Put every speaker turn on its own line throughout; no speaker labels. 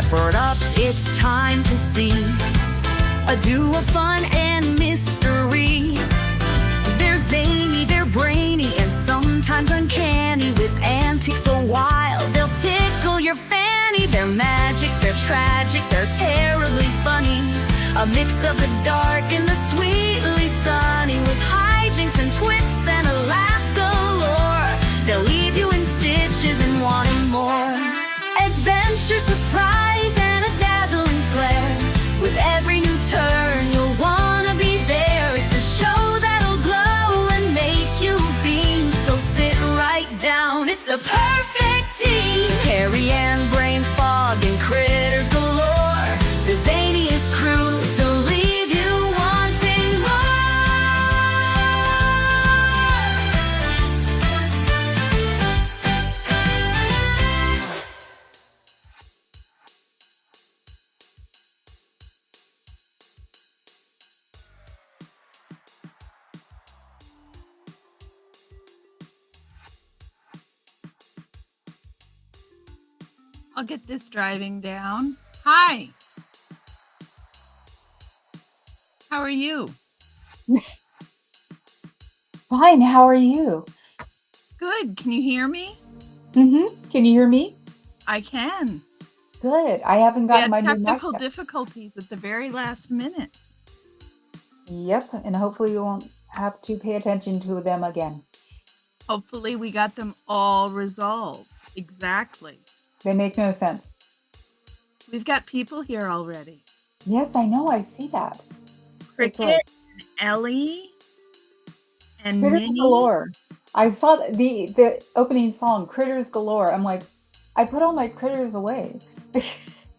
Shepherd up, it's time to see a duo of fun and mystery. They're zany, they're brainy, and sometimes uncanny. With antics so wild, they'll tickle your fanny. They're magic, they're tragic, they're terribly funny. A mix of the dark and the sweetly sunny. With hijinks and twists and a laugh galore, they'll leave you in stitches and wanting more. Adventure, surprise, and a dazzling flair. With every new turn, you'll wanna be there. It's the show that'll glow and make you beam. So sit right down, it's the perfect team. Karrie Annn, brain fog, and critters galore. The zaniest crew to leave you wanting
I'll get this driving down. Hi. How are you?
Fine, how are you?
Good. Can you hear me?
Can you hear me?
I can.
Good. I haven't
We
gotten
had
my new mic
technical
yet.
difficulties at the very last minute.
Yep, and hopefully you won't have to pay attention to them again.
Hopefully we got them all resolved. Exactly.
They make no sense.
We've got people here already.
Yes, I know, I see that.
Cricket,
like-
and Ellie, and
Critters
Minnie.
Galore. I saw the opening song, Critters Galore. I'm like, I put all my critters away.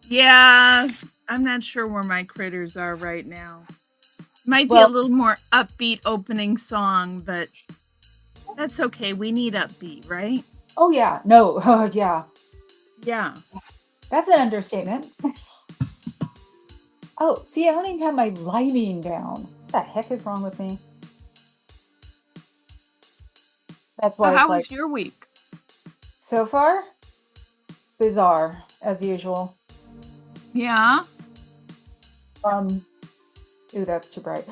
Yeah, I'm not sure where my critters are right now. Might be a
Well-
little more upbeat opening song, but that's okay. We need upbeat, right?
Oh yeah, no, yeah.
Yeah.
That's an understatement. Oh, see, I don't even have my lighting down. What the heck is wrong with me? That's why
So
it's
how
like,
was your week?
so far, bizarre, as usual.
Yeah.
Ooh, that's too bright.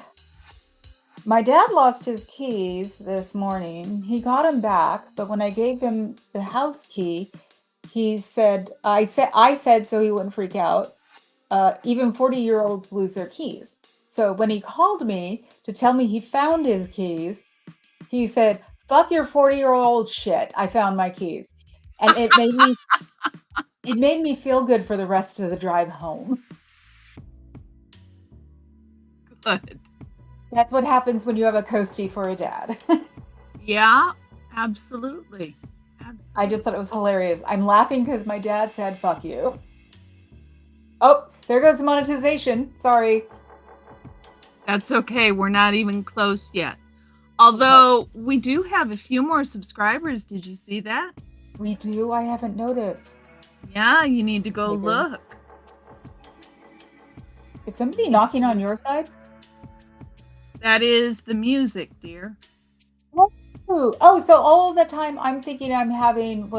My dad lost his keys this morning. He got them back, but when I gave him the house key, he said, I said so he wouldn't freak out. Even 40-year-olds lose their keys. So when he called me to tell me he found his keys, he said, "Fuck your 40-year-old shit. I found my keys." And it made me feel good for the rest of the drive home.
Good.
That's what happens when you have a coastie for a dad.
Yeah, absolutely. Absolutely.
I just thought it was hilarious. I'm laughing because my dad said, "Fuck you." Oh, there goes the monetization. Sorry.
That's okay. We're not even close yet. Although we do have a few more subscribers. Did you see that?
We do? I haven't noticed.
Yeah, you need to go
Maybe.
look.
Is somebody knocking on your side?
That is the music, dear.
Ooh. Oh, so all the time I'm thinking I'm having,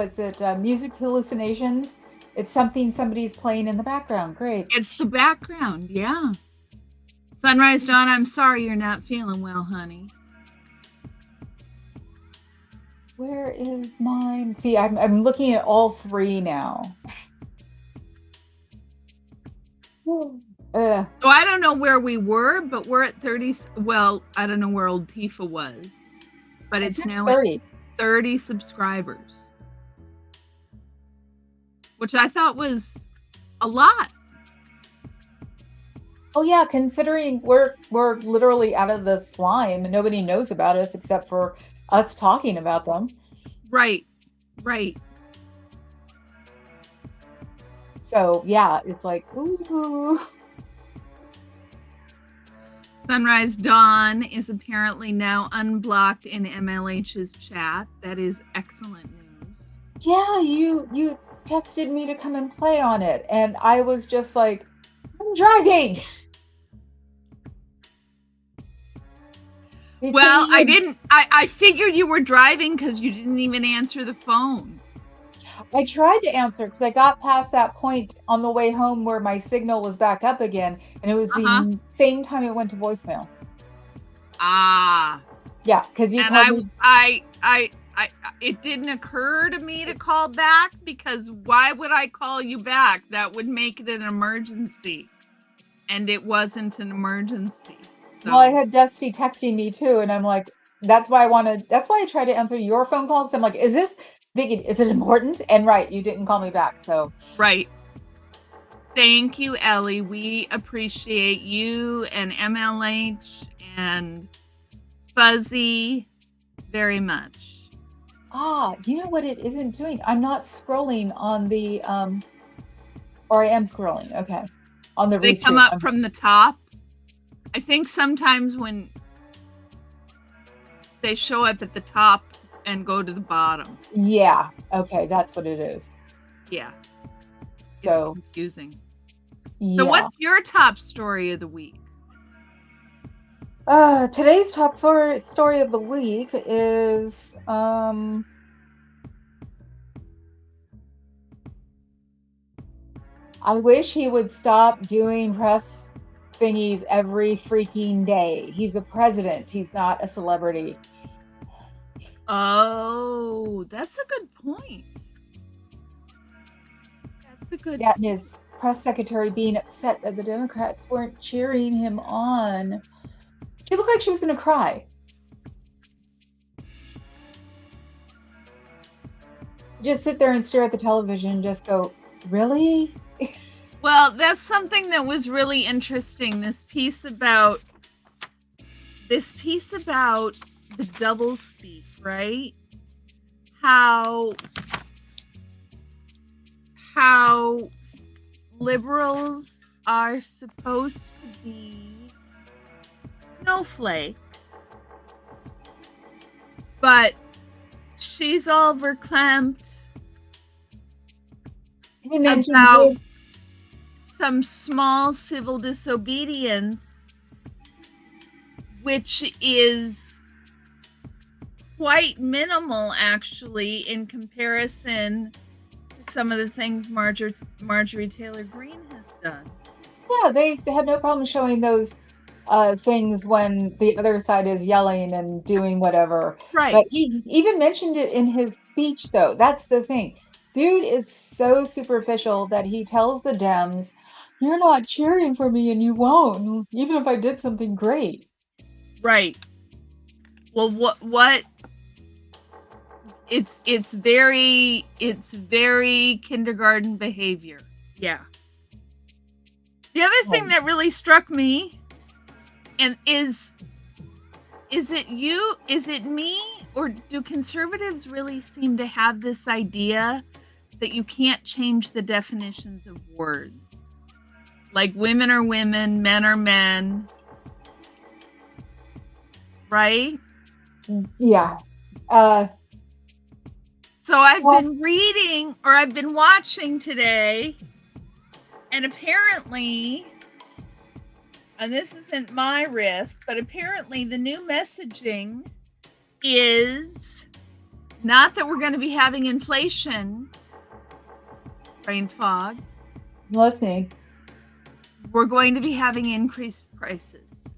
music hallucinations? It's something somebody's playing in the background. Great.
It's the background, yeah. Sunrise Dawn, I'm sorry you're not feeling well, honey.
Where is mine? See, I'm looking at all three now.
So I don't know where we were, but we're at 30. Well, I don't know where Oldtifa was, but it's now at
30.
30 subscribers, which I thought was a lot.
Oh yeah, considering we're literally out of the slime and nobody knows about us except for us talking about them.
Right, right.
So yeah, it's like, ooh.
Sunrise Dawn is apparently now unblocked in MLH's chat. That is excellent news.
Yeah, you texted me to come and play on it, and I was just like, I'm driving.
Well, I figured you were driving because you didn't even answer the phone.
I tried to answer because I got past that point on the way home where my signal was back up again, and it was the
Uh-huh.
same time it went to voicemail.
Ah.
Yeah, because you
And
called me.
it didn't occur to me to call back because why would I call you back? That would make it an emergency. And it wasn't an emergency.
Well, I
So,
had Dusty texting me too, and I'm like, that's why I tried to answer your phone call because I'm like, is it important? And right, you didn't call me back, so
right. Thank you, Ellie. We appreciate you and MLH and Fuzzy very much.
you know what it isn't doing? I'm not scrolling on the or I am scrolling, okay. On the
They come
restream.
up from the top. I think sometimes when they show up at the top and go to the bottom.
Yeah, okay, that's what it is.
Yeah.
So,
it's confusing.
yeah.
So what's your top story of the week?
Today's top story of the week is I wish he would stop doing press thingies every freaking day. He's a president. He's not a celebrity.
Oh, that's a good point. That's a good
Yeah, and his press secretary being upset that the Democrats weren't cheering him on. She looked like she was going to cry. Just sit there and stare at the television and just go, really?
Well, that's something that was really interesting. This piece about the doublespeak, right? How liberals are supposed to be snowflakes, but she's all verklempt
He mentions
about
it.
some small civil disobedience, which is quite minimal actually in comparison to some of the things Marjorie Taylor Greene has done.
Yeah, they had no problem showing those things when the other side is yelling and doing whatever.
Right.
But he even mentioned it in his speech, though. That's the thing. Dude is so superficial that he tells the Dems, "You're not cheering for me, and you won't, even if I did something great."
Right. Well, what? It's very kindergarten behavior. Yeah. The other thing that really struck me, and is it me, or do conservatives really seem to have this idea that you can't change the definitions of words? Like women are women, men are men, right?
Yeah.
So I've been reading, or I've been watching today, and apparently, and this isn't my riff, but apparently the new messaging is not that we're going to be having inflation, brain fog.
I'm listening.
We're going to be having increased prices.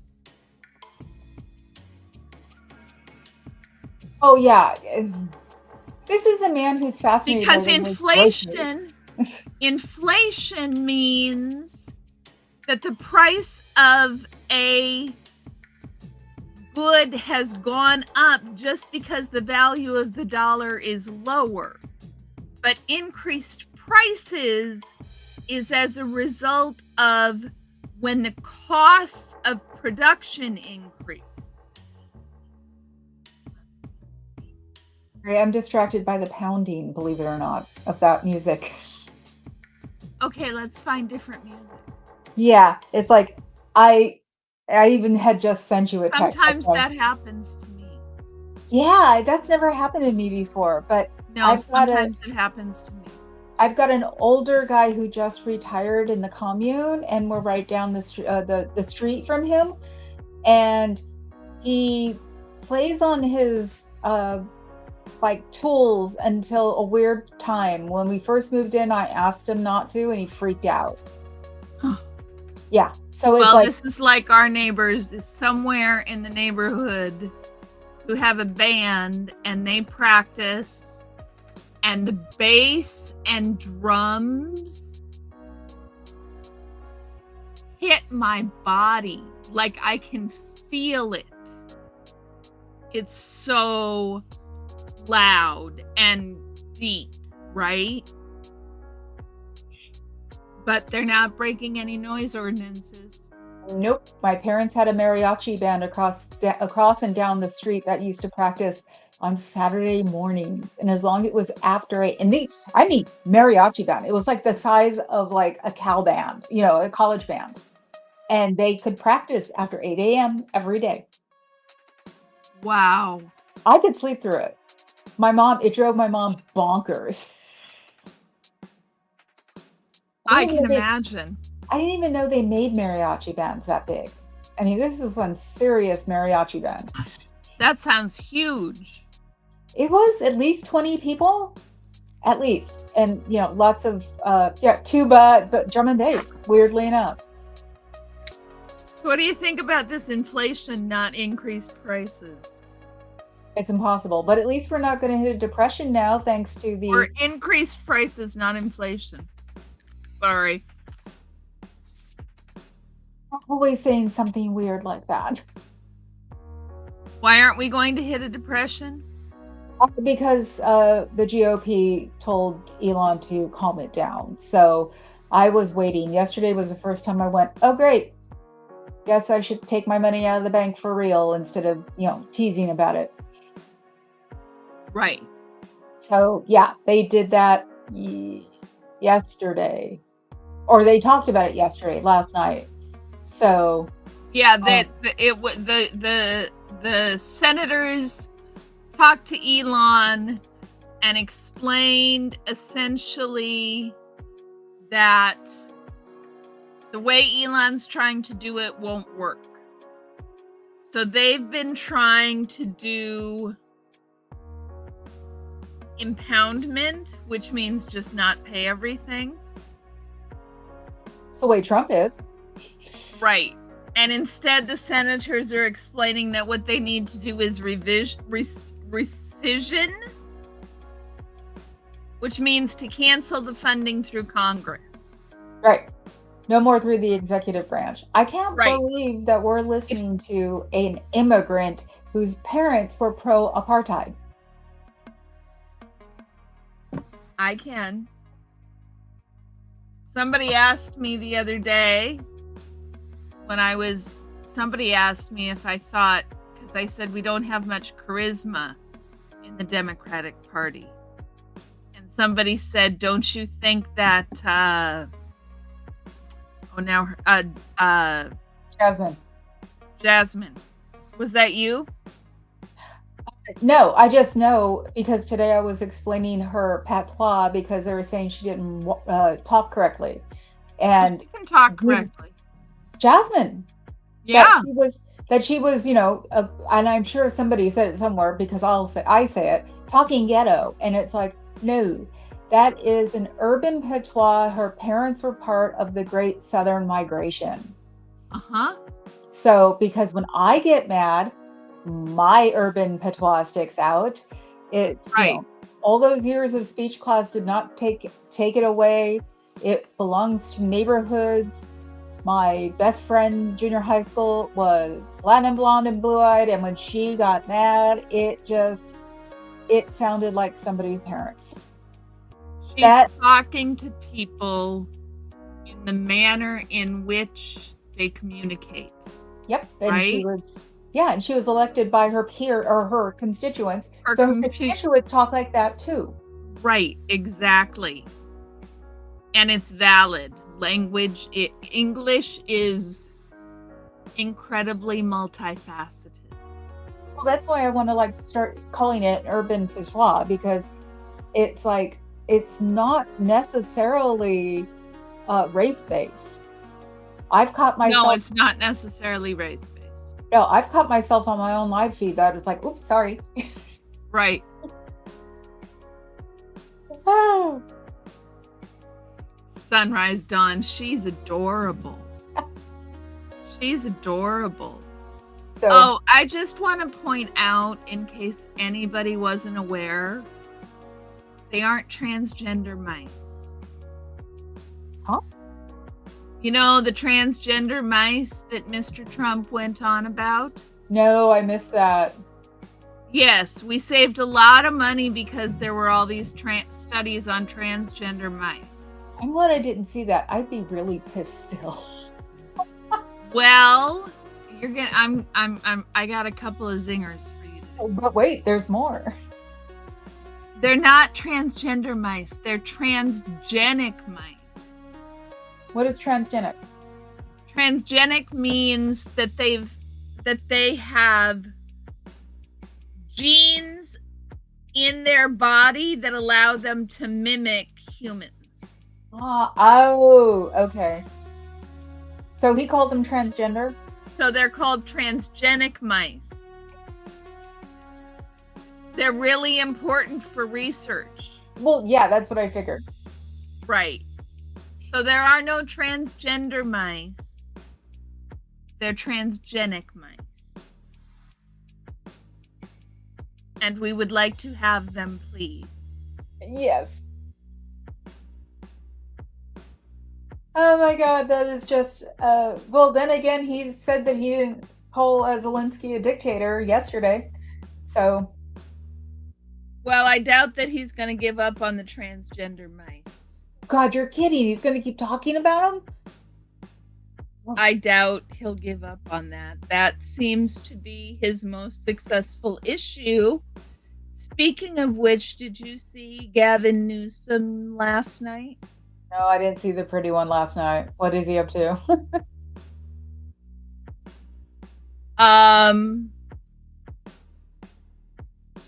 Oh, yeah. This is a man who's fascinated
Because
by
inflation means that the price of a good has gone up just because the value of the dollar is lower. But increased prices is as a result of when the costs of production increase.
I'm distracted by the pounding, believe it or not, of that music.
Okay, let's find different music.
Yeah, it's like I even had just sent you a text.
Sometimes that happens to me.
Yeah, that's never happened to me before, but
No, sometimes it happens to me.
I've got an older guy who just retired in the commune, and we're right down the street from him, and he plays on his like tools until a weird time. When we first moved in, I asked him not to, and he freaked out. Yeah. So it's
Well,
like,
this is like our neighbors somewhere in the neighborhood who have a band and they practice, and the bass and drums hit my body. Like I can feel it. It's so loud and deep, right? But they're not breaking any noise ordinances.
nope. My parents had a mariachi band across and down the street that used to practice on Saturday mornings. And as long as it was after 8, and I mean, mariachi band, it was like the size of like a cow band, a college band. And they could practice after 8 a.m. every day.
Wow.
I could sleep through it. It drove my mom bonkers.
I can imagine.
I didn't even know they made mariachi bands that big. I mean, this is one serious mariachi band.
That sounds huge.
It was at least 20 people, at least. And, lots of, tuba, but drum and bass, weirdly enough.
So what do you think about this inflation, not increased prices?
It's impossible, but at least we're not going to hit a depression now, thanks to the...
Or increased prices, not inflation. Sorry.
I'm always saying something weird like that.
Why aren't we going to hit a depression?
Because the GOP told Elon to calm it down. So I was waiting. Yesterday was the first time I went, oh, great. Guess I should take my money out of the bank for real instead of, teasing about it.
Right.
So, yeah, they did that yesterday. Or they talked about it last night. So...
Yeah, the senators talked to Elon and explained essentially that the way Elon's trying to do it won't work. So they've been trying to do impoundment, which means just not pay everything.
It's the way Trump is.
Right. And instead, the senators are explaining that what they need to do is rescission, which means to cancel the funding through Congress.
Right. No more through the executive branch. I can't believe that we're listening to an immigrant whose parents were pro-apartheid.
I can. Somebody asked me the other day somebody asked me if I thought, because I said we don't have much charisma in the Democratic Party. And somebody said, don't you think that, Jasmine. Was that you?
No, I just know because today I was explaining her patois because they were saying she didn't talk correctly. And
she can talk correctly.
Jasmine.
Yeah.
That she was, and I'm sure somebody said it somewhere because I say it, talking ghetto. And it's like, no, that is an urban patois. Her parents were part of the Great Southern Migration.
Uh-huh.
So, because when I get mad, my urban patois sticks out. It's
right.
All those years of speech class did not take it away. It belongs to neighborhoods. My best friend, junior high school, was platinum blonde and blue-eyed, and when she got mad, it sounded like somebody's parents.
She's talking to people in the manner in which they communicate.
Yep, and she was elected by her peer or her constituents. Her constituents talk like that too.
Right, exactly. And it's valid. English is incredibly multifaceted.
Well, that's why I want to start calling it urban patois, because it's not necessarily race-based. I've caught myself.
No, it's not necessarily race-based.
No, I've caught myself on my own live feed that it's like, oops, sorry.
Right. Sunrise Dawn, she's adorable. She's adorable.
So
Oh, I just want to point out, in case anybody wasn't aware, they aren't transgender mice.
Huh?
You know, the transgender mice that Mr. Trump went on about?
no, I missed that.
Yes, we saved a lot of money because there were all these studies on transgender mice.
I'm glad I didn't see that. I'd be really pissed still.
Well, you're gonna. I got a couple of zingers for you today.
But wait, there's more.
They're not transgender mice. They're transgenic mice.
What is transgenic?
Transgenic means that they have genes in their body that allow them to mimic humans.
Oh, okay. So he called them transgender?
So they're called transgenic mice. They're really important for research.
Well, yeah, that's what I figured.
Right. So there are no transgender mice. They're transgenic mice. And we would like to have them, please.
Yes. Oh my God, that is just, well, then again, he said that he didn't call Zelensky a dictator yesterday. So,
Well, I doubt that he's going to give up on the transgender mice.
God, you're kidding. He's going to keep talking about them?
I doubt he'll give up on that. That seems to be his most successful issue. Speaking of which, did you see Gavin Newsom last night?
No, I didn't see the pretty one last night. What is he up to?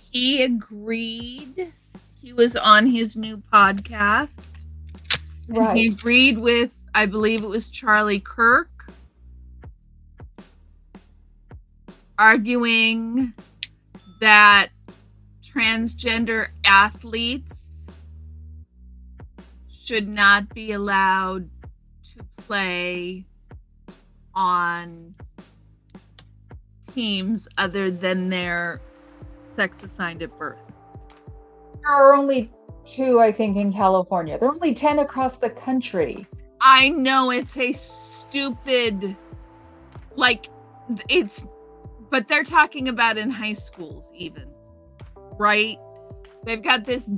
He agreed. He was on his new podcast. And he agreed with, I believe it was Charlie Kirk, arguing that transgender athletes should not be allowed to play on teams other than their sex assigned at birth.
There are only 2, I think, in California. There are only 10 across the country.
I know it's a stupid, but they're talking about in high schools even, right? They've got this,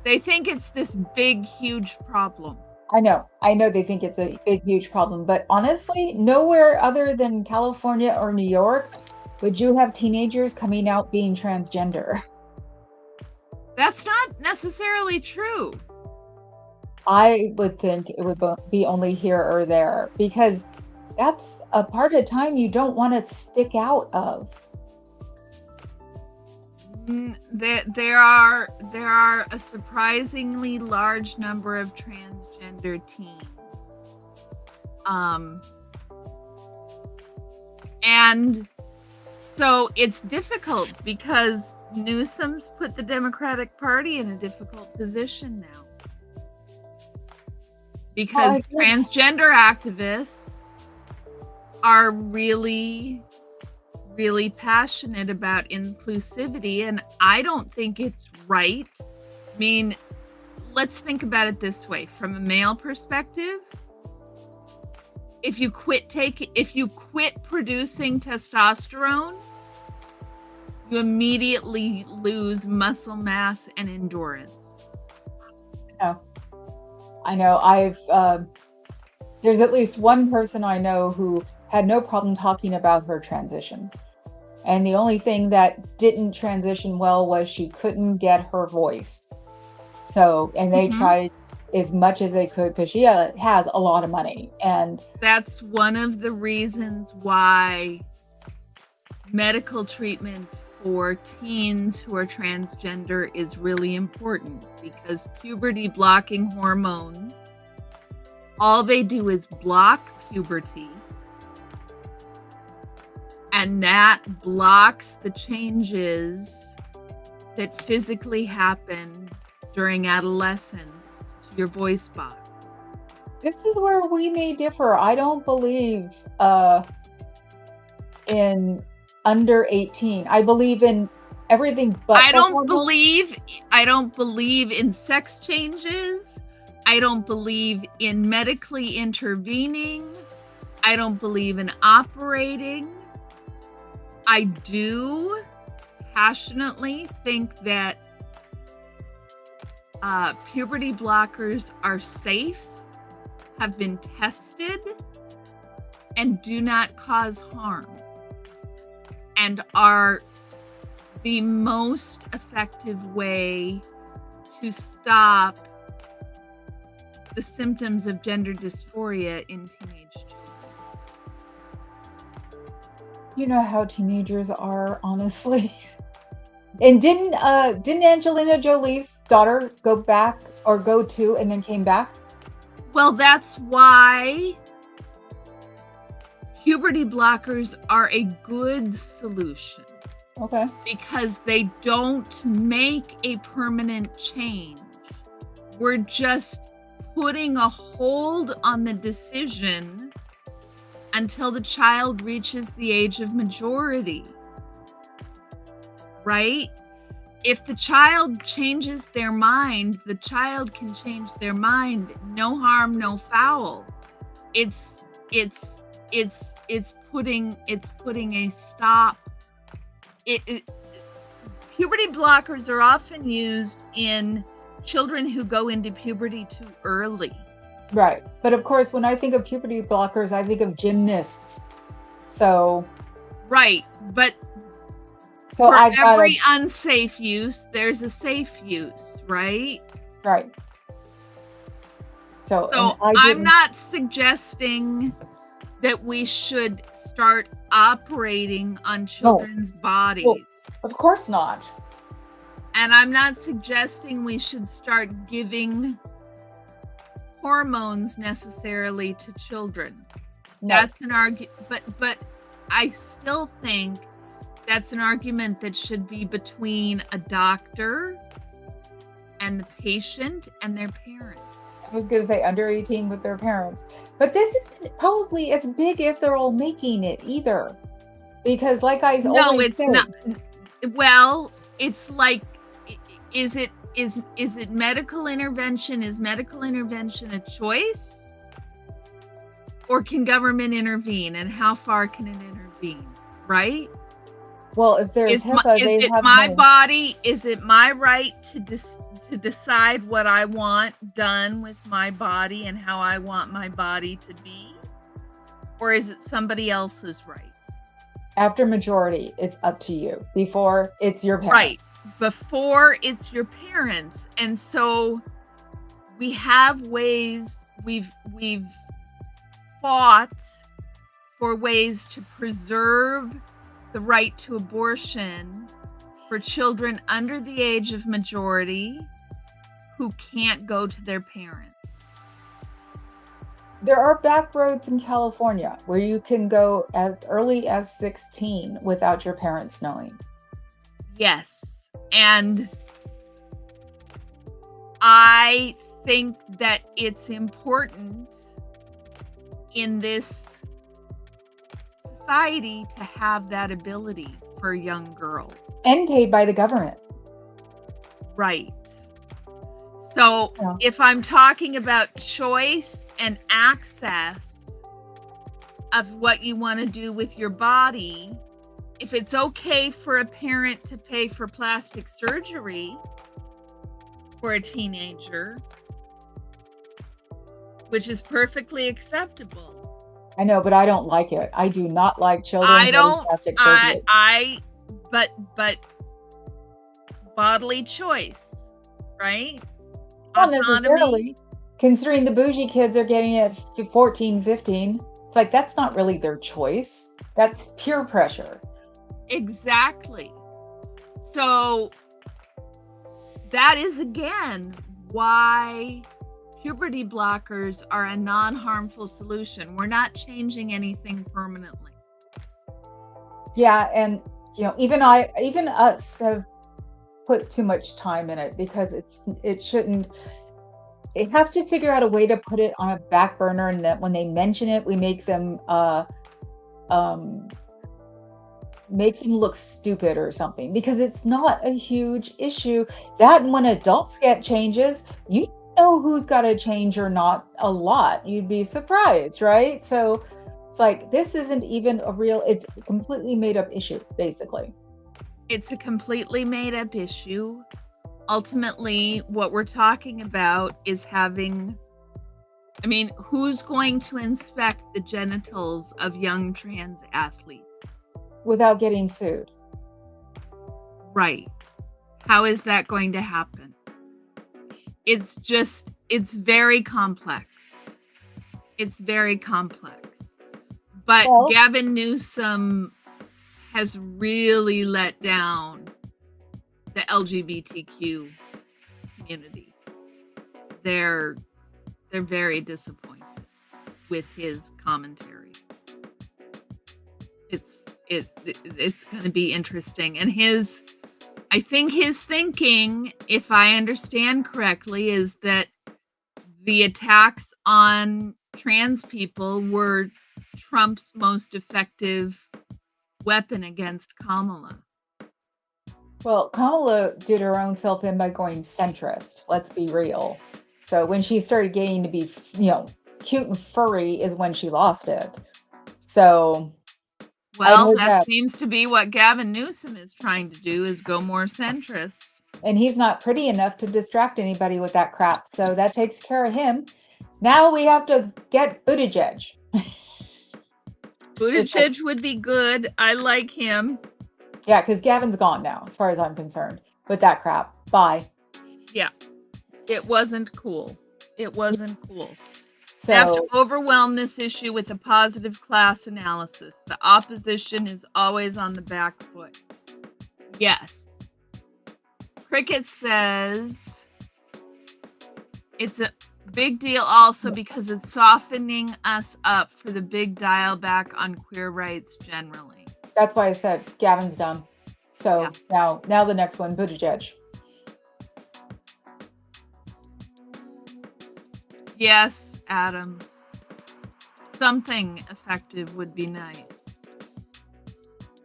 they think it's this big, huge problem.
I know they think it's a big, huge problem, but honestly, nowhere other than California or New York would you have teenagers coming out being transgender.
That's not necessarily true.
I would think it would be only here or there, because that's a part of time you don't want to stick out of.
There are a surprisingly large number of transgender teens. And so it's difficult because Newsom's put the Democratic Party in a difficult position now. Because transgender activists are really, really passionate about inclusivity, and I don't think it's right. I mean, let's think about it this way. From a male perspective, if you quit producing testosterone, you immediately lose muscle mass and endurance.
Oh, I know. There's at least one person I know who had no problem talking about her transition. And the only thing that didn't transition well was she couldn't get her voice. So, and they tried as much as they could because she has a lot of money. And
that's one of the reasons why medical treatment for teens who are transgender is really important, because puberty blocking hormones, all they do is block puberty, and that blocks the changes that physically happen during adolescence to your voice box.
This is where we may differ. I don't believe in under 18. I believe in everything but
I
the
don't
hormones.
believe in sex changes. I don't believe in medically intervening. I don't believe in operating. I do passionately think that puberty blockers are safe, have been tested, and do not cause harm, and are the most effective way to stop the symptoms of gender dysphoria in teenage children.
You know how teenagers are, honestly. And didn't Angelina Jolie's daughter go to and then came back?
Well, that's why puberty blockers are a good solution,
Okay.
because they don't make a permanent change. We're just putting a hold on the decision until the child reaches the age of majority, right? If the child changes their mind, the child can change their mind. No harm, no foul. It's putting a stop. Puberty blockers are often used in children who go into puberty too early.
Right. But of course, when I think of puberty blockers, I think of gymnasts. So
Right, but
so
for
I got
every unsafe use, there's a safe use, right?
right. So
So I'm not suggesting that we should start operating on children's bodies.
Well, of course not.
And I'm not suggesting we should start giving hormones necessarily to children.
No.
That's an argument, but I still think that's an argument that should be between a doctor and the patient and their parents.
I was going to say under 18 with their parents. But this isn't probably as big as they're all making it either. Because like I always say,
not. Well, it's like, is it medical intervention? Is medical intervention a choice? Or can government intervene? And how far can it intervene? Right?
well, if there's HIPAA, they
Is it
have
my
no.
body? Is it my right to decide what I want done with my body and how I want my body to be? Or is it somebody else's right?
After majority, it's up to you. Before, it's your parents.
Right. Before, it's your parents. And so we have ways, we've fought for ways to preserve the right to abortion for children under the age of majority who can't go to their parents.
There are back roads in California where you can go as early as 16 without your parents knowing.
Yes. And I think that it's important in this society to have that ability for young girls.
And paid by the government.
Right. So
Yeah.
if I'm talking about choice and access of what you want to do with your body, if it's okay for a parent to pay for plastic surgery for a teenager, which is perfectly acceptable.
I know, but I don't like it. I do not like children
I
getting
don't,
plastic surgery.
but bodily choice, right?
Not necessarily, considering the bougie kids are getting it at 14, 15. It's like, that's not really their choice. That's peer pressure.
Exactly. So that is, again, why puberty blockers are a non-harmful solution. We're not changing anything permanently.
Yeah, and even us have put too much time in it because it shouldn't. they have to figure out a way to put it on a back burner, and that when they mention it, we um, make them look stupid or something, because it's not a huge issue. That, and when adults get changes, you know who's got to change or not a lot. You'd be surprised, right? So it's like, this isn't even a real, it's a completely made up issue, basically.
It's a completely made up issue. Ultimately, what we're talking about is who's going to inspect the genitals of young trans athletes?
Without getting sued.
Right. How is that going to happen? It's very complex. It's very complex. But
Well,
Gavin Newsom has really let down the LGBTQ community. They're very disappointed with his commentary. It's going to be interesting. And I think his thinking, if I understand correctly, is that the attacks on trans people were Trump's most effective weapon against Kamala.
well, Kamala did her own self in by going centrist. Let's be real. So when she started getting to be, cute and furry is when she lost it. So I
Well,
heard
that
that,
seems to be what Gavin Newsom is trying to do, is go more centrist.
and he's not pretty enough to distract anybody with that crap. So that takes care of him. Now we have to get Buttigieg.
Buttigieg would be good. I like him.
Yeah, because Gavin's gone now, as far as I'm concerned, with that crap. Bye.
Yeah. It wasn't cool. It wasn't cool.
So,
We have to overwhelm this issue with a positive class analysis. The opposition is always on the back foot. Yes. Cricket says it's a big deal also because it's softening us up for the big dial back on queer rights generally.
that's why I said Gavin's done. So now the next one, Buttigieg.
Yes, Adam. Something effective would be nice.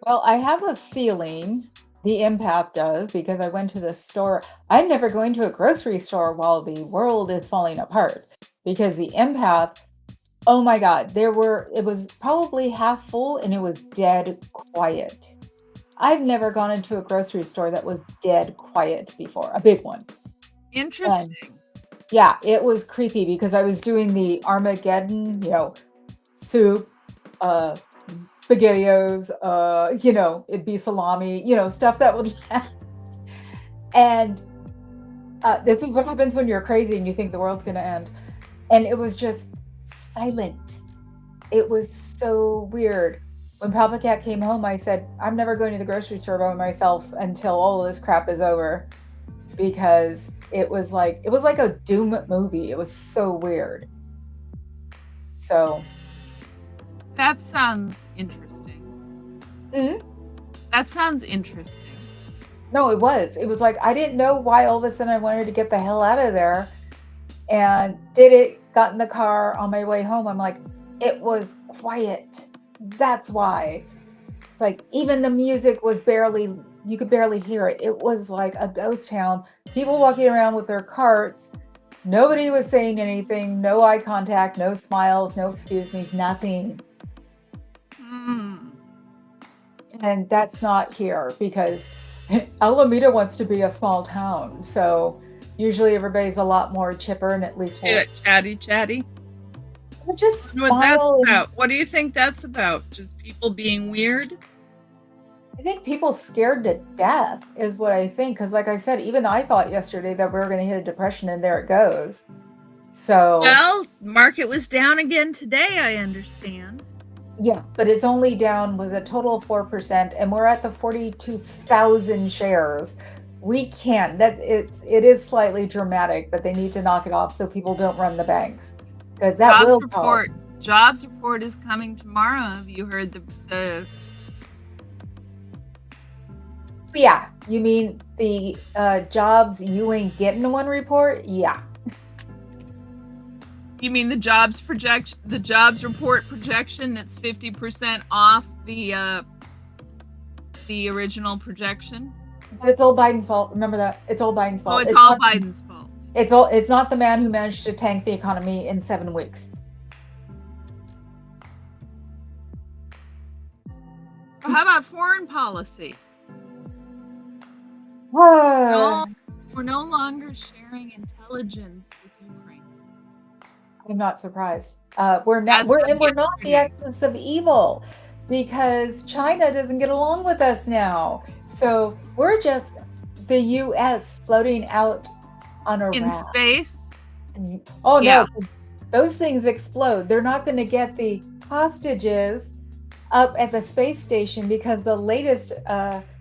Well, I have a feeling the empath does, because I went to the store. I'm never going to a grocery store while the world is falling apart, because the empath, oh my God, it was probably half full and it was dead quiet. I've never gone into a grocery store that was dead quiet before, a big one.
Interesting.
And yeah, it was creepy because I was doing the Armageddon, soup, SpaghettiOs, it'd be salami, stuff that would last. And this is what happens when you're crazy and you think the world's going to end. And it was just silent. It was so weird. When Papa Cat came home, I said, I'm never going to the grocery store by myself until all of this crap is over, because it was like a doom movie. It was so weird. So
that sounds interesting.
Mm-hmm.
That sounds interesting.
No, it was like, I didn't know why all of a sudden I wanted to get the hell out of there, and got in the car on my way home. I'm like, it was quiet. That's why. It's like, even the music was you could barely hear it. It was like a ghost town. People walking around with their carts. Nobody was saying anything. No eye contact, no smiles, no excuse me, nothing. And that's not here, because Alameda wants to be a small town. So usually everybody's a lot more chipper and at least more
chatty.
Just
What do you think that's about? Just people being weird?
I think people scared to death is what I think. Because like I said, even I thought yesterday that we were going to hit a depression, and there it goes. So,
well, market was down again today, I understand.
Yeah, but it's only down, was a total of 4%, and we're at the 42,000 shares. We can't. It is slightly dramatic, but they need to knock it off so people don't run the banks, because that will cause.
Jobs report is coming tomorrow. Have you heard the?
Yeah, you mean the jobs you ain't getting one report? Yeah.
You mean the jobs report projection that's 50% off the original projection?
But it's all Biden's fault. Remember that. It's all Biden's
Oh,
fault.
it's all Biden's fault.
It's not the man who managed to tank the economy in 7 weeks.
So how about foreign policy?
Uh,
No, we're no longer sharing intelligence with Ukraine.
I'm not surprised. We're not
As
we're
of
and we're not the
yesterday.
axis of evil because China doesn't get along with us now. So we're just the US floating out on a
In
raft.
space?
Oh
Yeah.
no, 'cause those things explode. They're not going to get the hostages up at the space station because the latest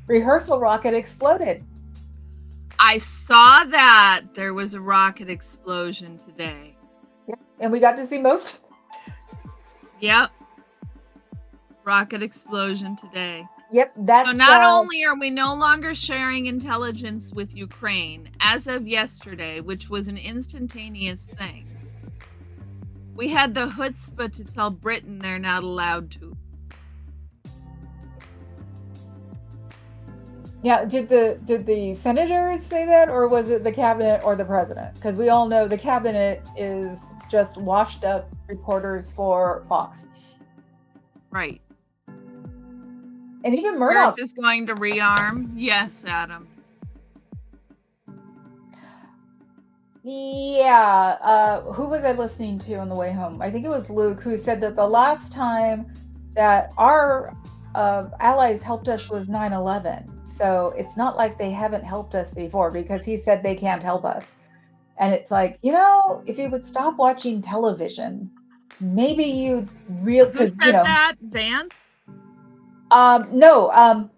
rehearsal rocket exploded.
I saw that there was a rocket explosion today.
Yep. And we got to see most.
Yep. Rocket explosion today.
Yep, that's
So not only are we no longer sharing intelligence with Ukraine, as of yesterday, which was an instantaneous thing, we had the chutzpah to tell Britain they're not allowed to.
Yeah, did the senators say that, or was it the cabinet or the president? Because we all know the cabinet is just washed up reporters for Fox.
Right.
And even Murdoch.
Earth is going to rearm. Yes, Adam.
Yeah, who was I listening to on the way home? I think it was Luke, who said that the last time that our allies helped us was 9/11. So it's not like they haven't helped us before, because he said they can't help us. And it's like, if you would stop watching television, maybe you'd
Who said that? Vance?
No,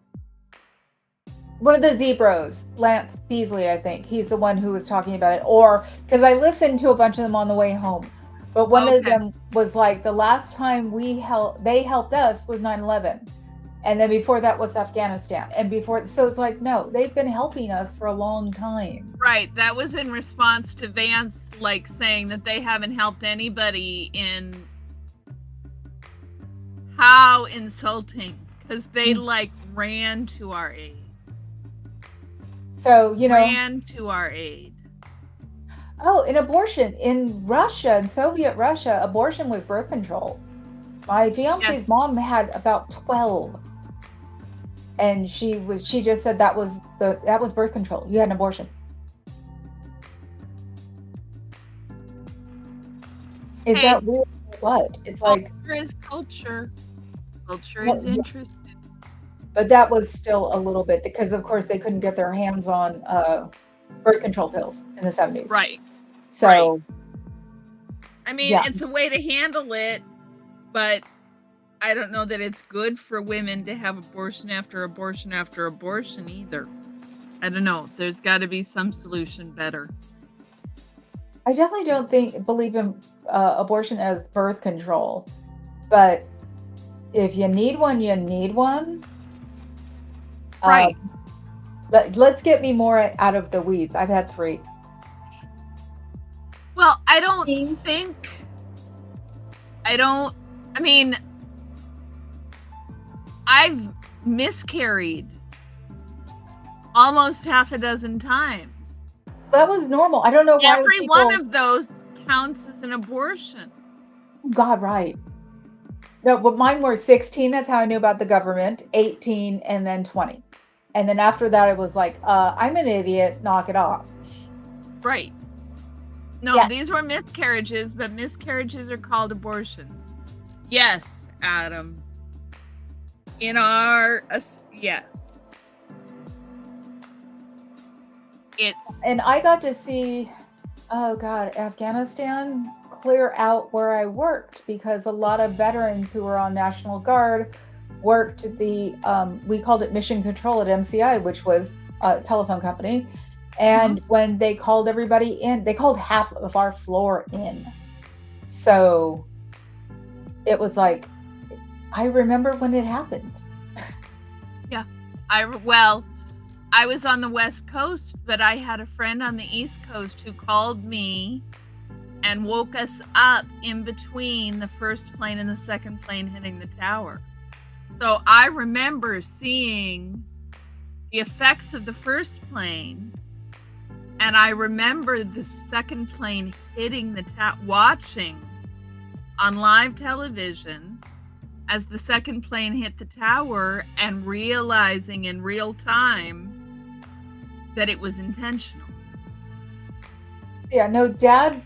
one of the Zebros, Lance Beasley, I think. He's the one who was talking about it. Or, because I listened to a bunch of them on the way home. But one of them was like, the last time they helped us was 9/11. And then before that was Afghanistan. So it's like, no, they've been helping us for a long time.
Right. That was in response to Vance, saying that they haven't helped anybody in. How insulting. Because they, ran to our aid.
So,
Ran to our aid.
Oh, in abortion. In Russia, in Soviet Russia, abortion was birth control. My fiance's mom had about 12. And she just said that was birth control. You had an abortion. Is that weird or what? It's like
culture is culture. Culture is interesting.
But that was still a little bit, because of course they couldn't get their hands on birth control pills in the 70s.
Right.
So
right. I mean, it's a way to handle it, but I don't know that it's good for women to have abortion after abortion after abortion either. I don't know. There's got to be some solution better.
I definitely don't believe in abortion as birth control, but if you need one, you need one.
Right.
Let's get me more out of the weeds. I've had 3.
Well, I've miscarried almost half a dozen times.
That was normal. I don't know why
every one of those counts as an abortion.
God, right. No, but mine were 16. That's how I knew about the government. 18 and then 20. And then after that, it was like, I'm an idiot. Knock it off.
Right. No, these were miscarriages, but miscarriages are called abortions. Yes, Adam. Yes.
And I got to see, Afghanistan clear out where I worked, because a lot of veterans who were on National Guard worked we called it mission control at MCI, which was a telephone company. And when they called everybody in, they called half of our floor in. So it was like, I remember when it happened.
Yeah. I was on the West Coast, but I had a friend on the East Coast who called me and woke us up in between the first plane and the second plane hitting the tower. So I remember seeing the effects of the first plane, and I remember the second plane hitting the tower, watching on live television as the second plane hit the tower and realizing in real time that it was intentional.
Yeah, no, dad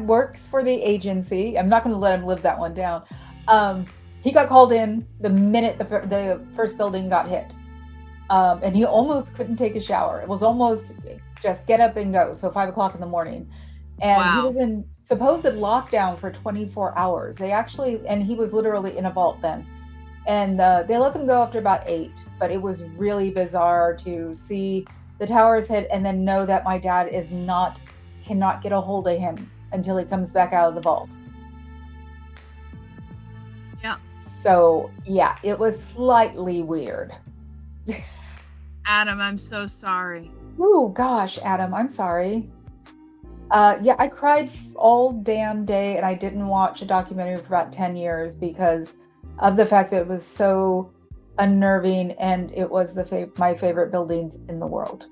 works for the agency. I'm not going to let him live that one down. He got called in the minute the first building got hit. And he almost couldn't take a shower. It was almost just get up and go. So 5 o'clock in the morning. And he was in supposed lockdown for 24 hours. And he was literally in a vault then. And they let them go after about 8. But it was really bizarre to see the towers hit and then know that my dad cannot get a hold of him until he comes back out of the vault.
Yeah.
So yeah, it was slightly weird.
Adam, I'm so sorry.
Oh gosh, Adam, I'm sorry. Yeah, I cried all damn day, and I didn't watch a documentary for about 10 years because of the fact that it was so unnerving, and it was my favorite buildings in the world.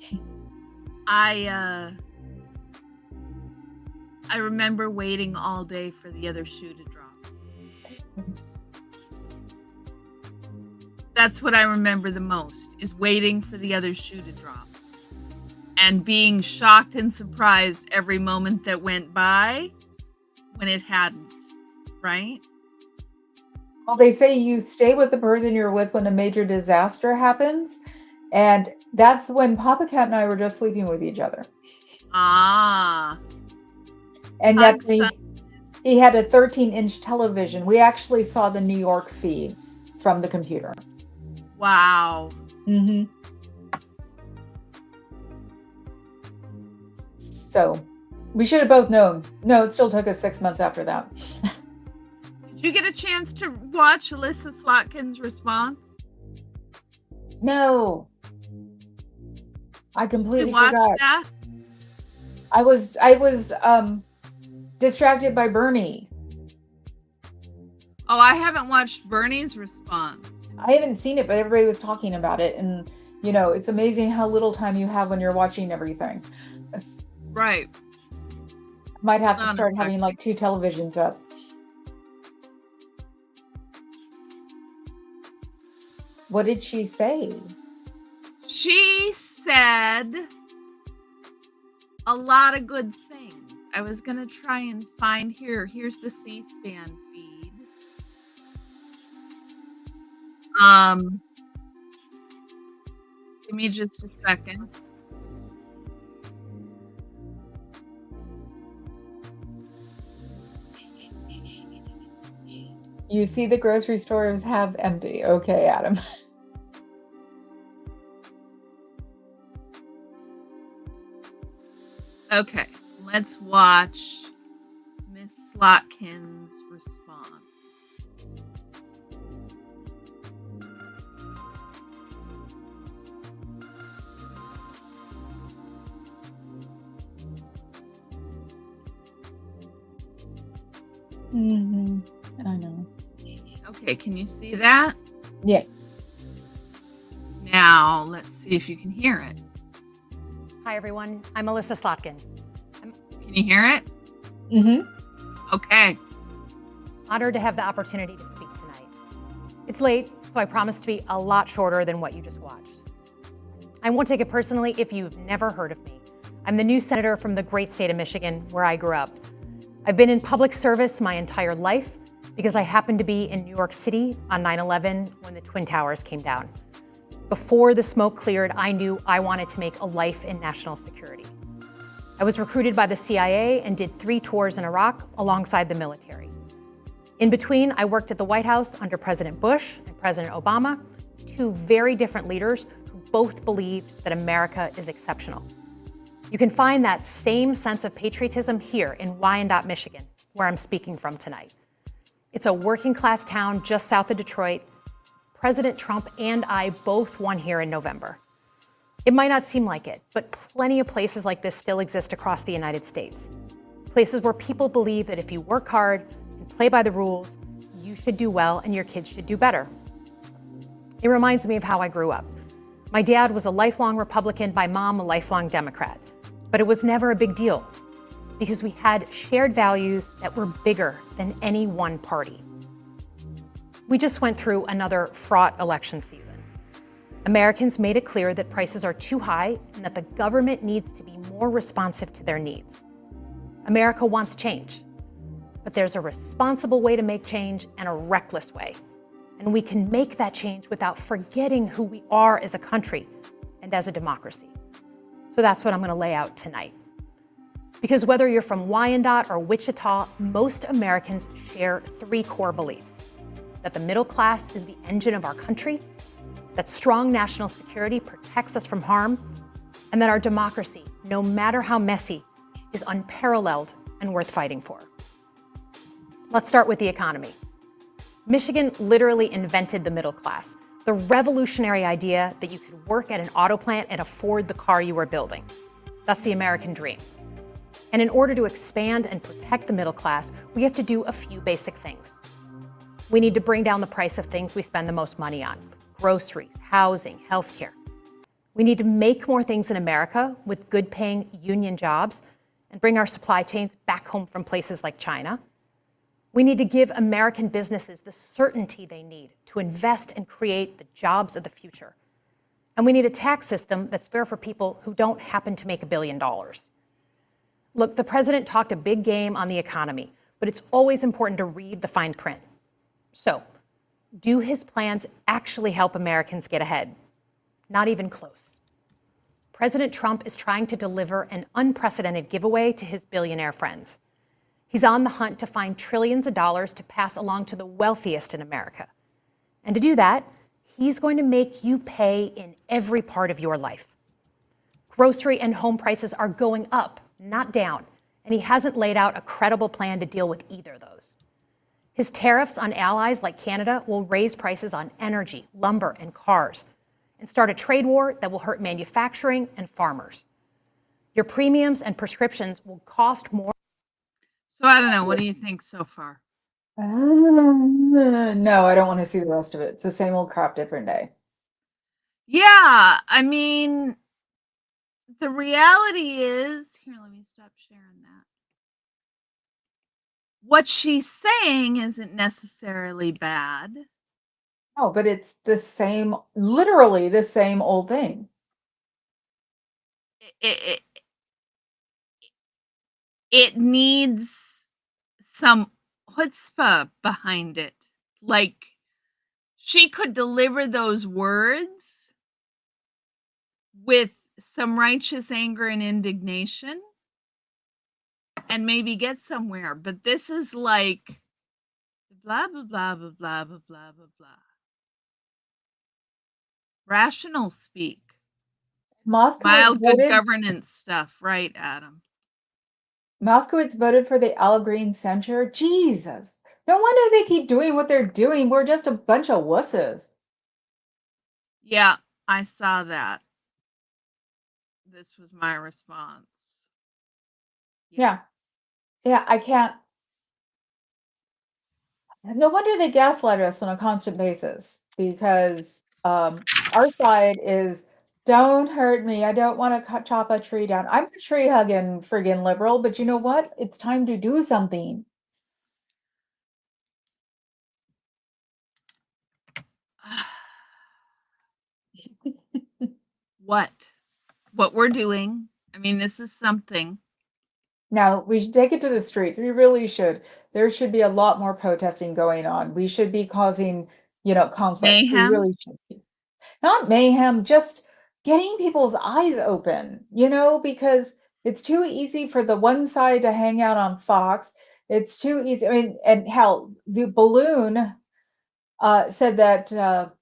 I remember waiting all day for the other shoe to drop. That's what I remember the most, is waiting for the other shoe to drop. And being shocked and surprised every moment that went by when it hadn't, right?
Well, they say you stay with the person you're with when a major disaster happens. And that's when Papa Cat and I were just sleeping with each other.
Ah.
And that's when he had a 13-inch television. We actually saw the New York feeds from the computer.
Wow.
Mm-hmm. So we should have both known. No, it still took us 6 months after that.
Did you get a chance to watch Alyssa Slotkin's response?
No. I completely
you watched
forgot.
That?
I was distracted by Bernie.
Oh, I haven't watched Bernie's response.
I haven't seen it, but everybody was talking about it. And, it's amazing how little time you have when you're watching everything.
Right.
Might have to start having like 2 televisions up. What did she say?
She said a lot of good things. I was going to try and find here's the C-SPAN feed. Give me just a second.
You see the grocery stores have empty. Okay, Adam.
Okay, let's watch Miss Slotkin's response.
Mm-hmm. I know.
Okay, can you see that?
Yeah.
Now, let's see if you can hear it.
Hi, everyone. I'm Alyssa Slotkin.
Can you hear it?
Mm-hmm.
Okay.
Honored to have the opportunity to speak tonight. It's late, so I promise to be a lot shorter than what you just watched. I won't take it personally if you've never heard of me. I'm the new senator from the great state of Michigan, where I grew up. I've been in public service my entire life because I happened to be in New York City on 9/11 when the Twin Towers came down. Before the smoke cleared, I knew I wanted to make a life in national security. I was recruited by the CIA and did 3 tours in Iraq alongside the military. In between, I worked at the White House under President Bush and President Obama, 2 very different leaders who both believed that America is exceptional. You can find that same sense of patriotism here in Wyandotte, Michigan, where I'm speaking from tonight. It's a working class town just south of Detroit. President Trump and I both won here in November. It might not seem like it, but plenty of places like this still exist across the United States. places where people believe that if you work hard and play by the rules, you should do well and your kids should do better. It reminds me of how I grew up. My dad was a lifelong Republican, my mom a lifelong Democrat. But it was never a big deal because we had shared values that were bigger than any one party. We just went through another fraught election season. Americans made it clear that prices are too high and that the government needs to be more responsive to their needs. America wants change, but there's a responsible way to make change and a reckless way. And we can make that change without forgetting who we are as a country and as a democracy. So that's what I'm going to lay out tonight. Because whether you're from Wyandotte or Wichita, most Americans share three core beliefs: that the middle class is the engine of our country, that strong national security protects us from harm, and that our democracy, no matter how messy, is unparalleled and worth fighting for. Let's start with the economy. Michigan literally invented the middle class, the revolutionary idea that you could work at an auto plant and afford the car you were building. That's the American dream. And in order to expand and protect the middle class, we have to do a few basic things. We need to bring down the price of things we spend the most money on: groceries, housing, healthcare. We need to make more things in America with good-paying union jobs and bring our supply chains back home from places like China. We need to give American businesses the certainty they need to invest and create the jobs of the future. And we need a tax system that's fair for people who don't happen to make $1 billion. Look, the president talked a big game on the economy, but it's always important to read the fine print. So, do his plans actually help Americans get ahead? Not even close. President Trump is trying to deliver an unprecedented giveaway to his billionaire friends. He's on the hunt to find trillions of dollars to pass along to the wealthiest in America. And to do that, he's going to make you pay in every part of your life. Grocery and home prices are going up, not down, and he hasn't laid out a credible plan to deal with either of those. His tariffs on allies like Canada will raise prices on energy, lumber, and cars, and start a trade war that will hurt manufacturing and farmers. Your premiums and prescriptions will cost more.
So I don't know. What do you think so far?
No, I don't want to see the rest of it. It's the same old crap, different day.
Yeah, I mean, the reality is, here, let me stop sharing that. What she's saying isn't necessarily bad.
No, but it's the same, literally the same old thing.
It, it needs some chutzpah behind it. Like, she could deliver those words with some righteous anger and indignation and maybe get somewhere. But this is like blah, blah, blah, blah, blah, blah, blah, blah, blah. Rational speak.
Moskowitz
Mild good
voted.
governance stuff, right, Adam?
Moskowitz voted for the Al Green censure. Jesus. No wonder they keep doing what they're doing. We're just a bunch of wusses.
Yeah, I saw that. This was my response.
Yeah. Yeah, I can't. No wonder they gaslight us on a constant basis because our side is don't hurt me. I don't want to chop a tree down. I'm a tree hugging friggin' liberal, but you know what? It's time to do something.
What? What we're doing. I mean, this is something.
Now, we should take it to the streets. We really should. There should be a lot more protesting going on. We should be causing, conflicts. We
Mayhem.
really should be. Not mayhem, just getting people's eyes open, because it's too easy for the one side to hang out on Fox. It's too easy. I mean, and hell, the balloon said that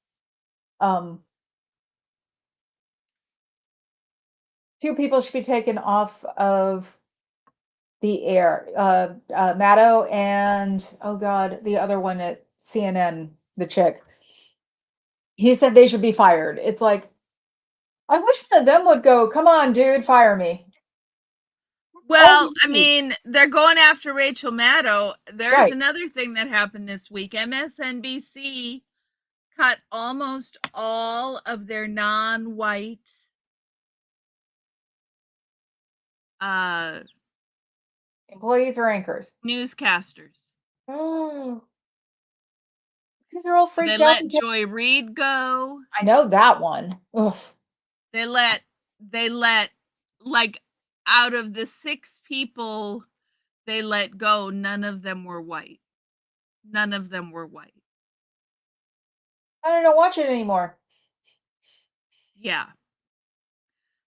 two people should be taken off of the air. Maddow and, oh God, the other one at CNN, the chick. He said they should be fired. It's like, I wish one of them would go, come on, dude, fire me.
Well, I
indeed.
mean, they're going after Rachel Maddow. There's
Right.
another thing that happened this week. MSNBC cut almost all of their non-white uh,
Employees or anchors?
newscasters.
Oh, because they're all
They
freaked out
let
because
Joy Reid go.
I know that one. Ugh.
They let like out of the 6 people they let go, none of them were white. None of them were white.
I don't watch it anymore.
Yeah.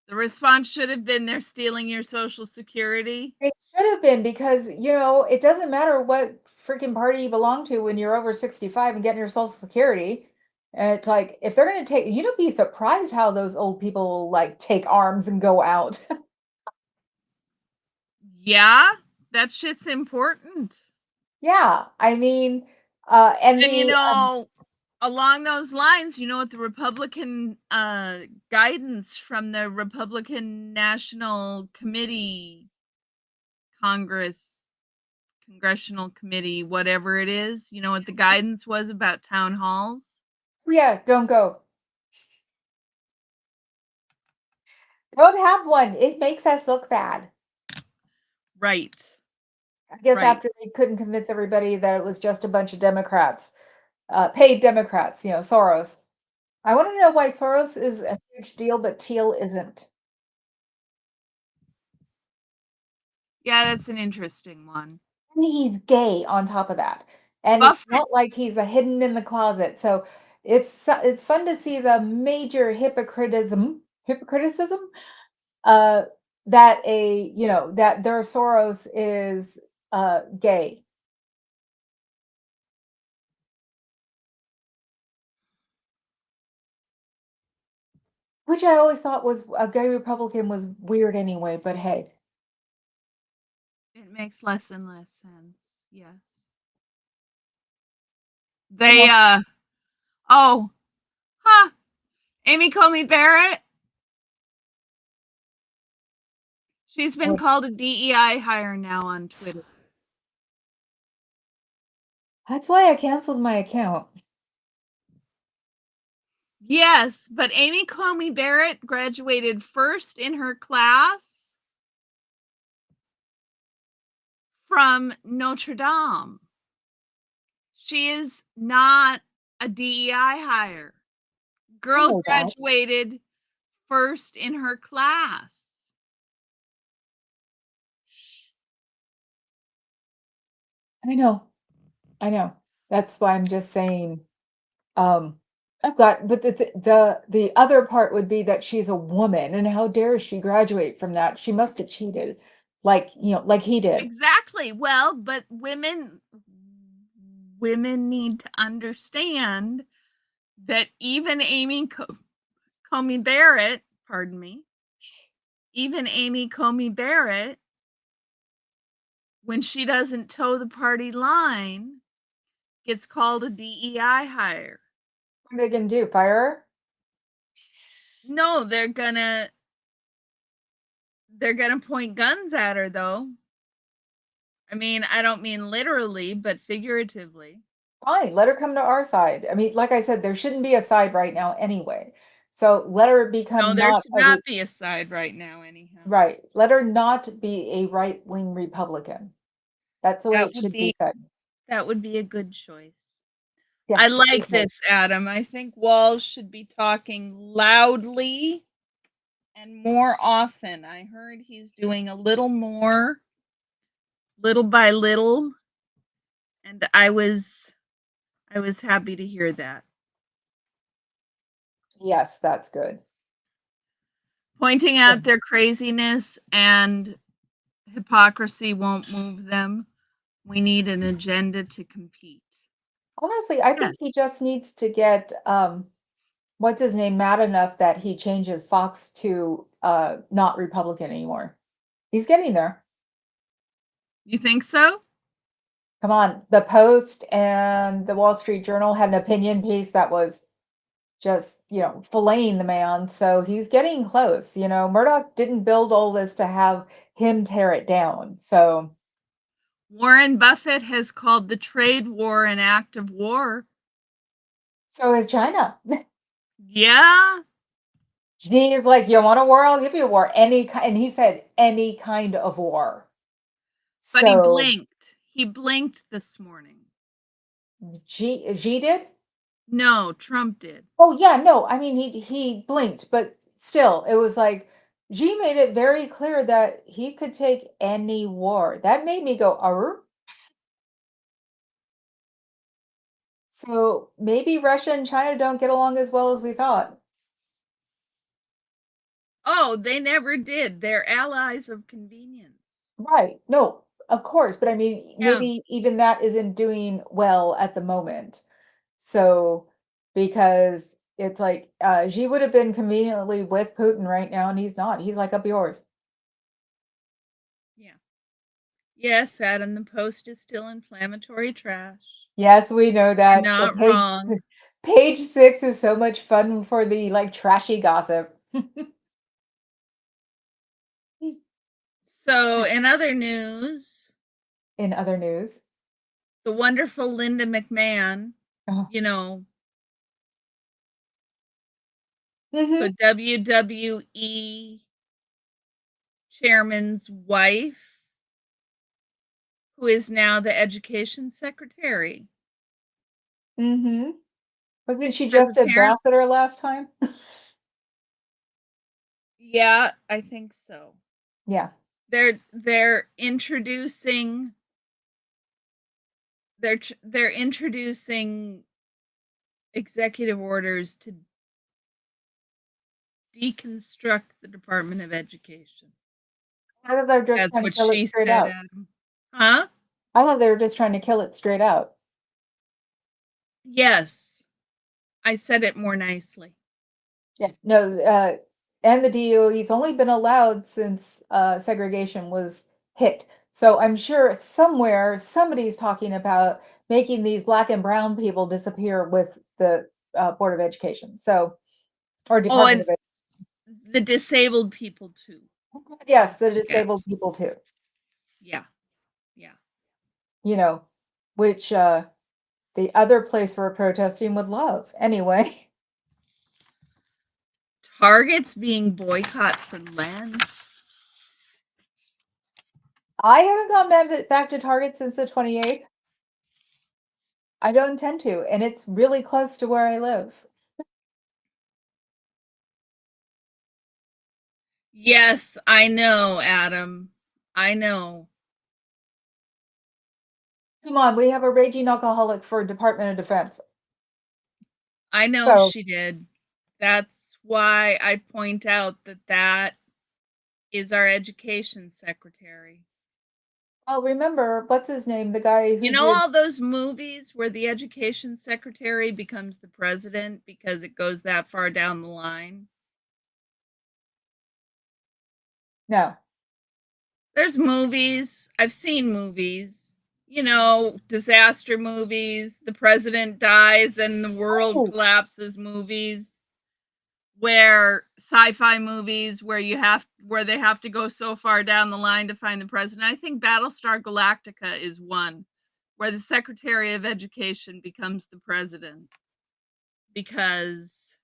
The response should have been they're stealing your social security.
It should have been because, it doesn't matter what freaking party you belong to when you're over 65 and getting your Social Security. And it's like, if they're going to take, you'd be surprised how those old people like take arms and go out.
Yeah, that shit's important.
Yeah. I mean, and
And
the,
along those lines, you know what the Republican guidance from the Republican National Committee, Congress, Congressional Committee, whatever it is, you know what the guidance was about town halls?
yeah, don't go. Don't have one. It makes us look bad.
Right.
I guess
Right.
after they couldn't convince everybody that it was just a bunch of Democrats, paid Democrats, Soros. I want to know why Soros is a huge deal, but Teal isn't.
Yeah, that's an interesting one.
And he's gay on top of that. And it's
Buffett.
not like he's a hidden in the closet. So it's fun to see the major hypocriticism uh that that their Soros is gay. Which I always thought was a gay Republican was weird anyway, but hey.
It makes less and less sense. Yes.
Come
They
on.
oh, huh. Amy Comey Barrett. She's been
Oh,
called a DEI hire now on Twitter.
that's why I canceled my account.
Yes, but Amy Comey Barrett graduated first in her class from Notre Dame. She is not a DEI hire.
I
Girl
know that.
graduated first in her class.
I know. I know. That's why I'm just saying, um, I've got but the other part would be that she's a woman, and how dare she graduate from that? She must have cheated, like, like he did.
Exactly. Well, but women need to understand that even Comey Barrett, pardon me, even Amy Comey Barrett, when she doesn't toe the party line, gets called a DEI hire.
What are they gonna do? Fire her?
No, they're gonna point guns at her though. I mean, I don't mean literally, but figuratively.
Fine, let her come to our side. I mean, like I said, there shouldn't be a side right now anyway. So let her
No,
become
there
not
should
a
not be a side right now anyhow.
right. Let her not be a right-wing Republican. That's the way
That
it
would
should be
be
said.
that would be a good choice.
Yeah,
I
please
like
make.
this, Adam. I think Walls should be talking loudly and more often. I heard he's doing a little more, little by little, and I was happy to hear that.
Yes, that's good.
Pointing
Yeah.
out their craziness and hypocrisy won't move them. We need an agenda to compete.
Honestly, I
Yes.
think he just needs to get what's his name mad enough that he changes Fox to not Republican anymore. He's getting there.
You think so?
Come on. The Post and the Wall Street Journal had an opinion piece that was just, filleting the man. So he's getting close. Murdoch didn't build all this to have him tear it down. So
Warren Buffett has called the trade war an act of war.
so is China.
Yeah,
Xi is like, you want a war? I'll give you a war. Any kind, and he said any kind of war.
but he
So
blinked. He blinked this morning.
Xi did?
No, Trump did.
Oh yeah, no, I mean he blinked, but still, it was like Xi made it very clear that he could take any war. That made me go, so maybe Russia and China don't get along as well as we thought.
Oh, they never did. They're allies of convenience.
Right. No, of course, but I mean,
Yeah.
maybe even that isn't doing well at the moment. So, because it's like Xi would have been conveniently with Putin right now, and he's not. He's like up yours.
Yeah. Yes, Adam, the Post is still inflammatory trash.
Yes, we know
You're
that. But
not wrong.
page 6 is so much fun for the like trashy gossip.
So, in other news,
In other news.
the wonderful Linda McMahon,
Oh.
you know,
Hmm.
the WWE chairman's wife, who is now the education secretary,
Hmm. Wasn't she
has
just
apparently,
ambassador last time?
yeah, I think so.
Yeah.
They're introducing they're introducing executive orders to deconstruct the Department of Education.
I thought they were just
That's
trying to
what
kill it
she
straight
said,
out.
Adam. Huh?
I thought they were just trying to kill it straight out.
Yes. I said it more nicely.
Yeah. No, and the DOE's only been allowed since segregation was hit. So I'm sure somewhere somebody's talking about making these black and brown people disappear with the Board of Education. So, or
Oh,
Department
and
of Education.
the disabled people too.
Yes,
Don't
the
forget.
disabled people too.
Yeah. Yeah.
You know, which the other place we're protesting would love. Anyway,
Target's being boycotted for Lent.
I haven't gone back to Target since the 28th. I don't intend to, and it's really close to where I live.
Yes, I know, Adam. I know.
Come on, we have a raging alcoholic for Department of Defense.
I know
So,
she did. That's why I point out that that is our education secretary.
well, remember, what's his name? The guy
You
who
know
did,
all those movies where the education secretary becomes the president because it goes that far down the line?
no.
There's movies. I've seen movies. Disaster movies, the president dies and the world
Oh,
collapses movies, where sci-fi movies where they have to go so far down the line to find the president. I think Battlestar Galactica is one where the Secretary of Education becomes the president because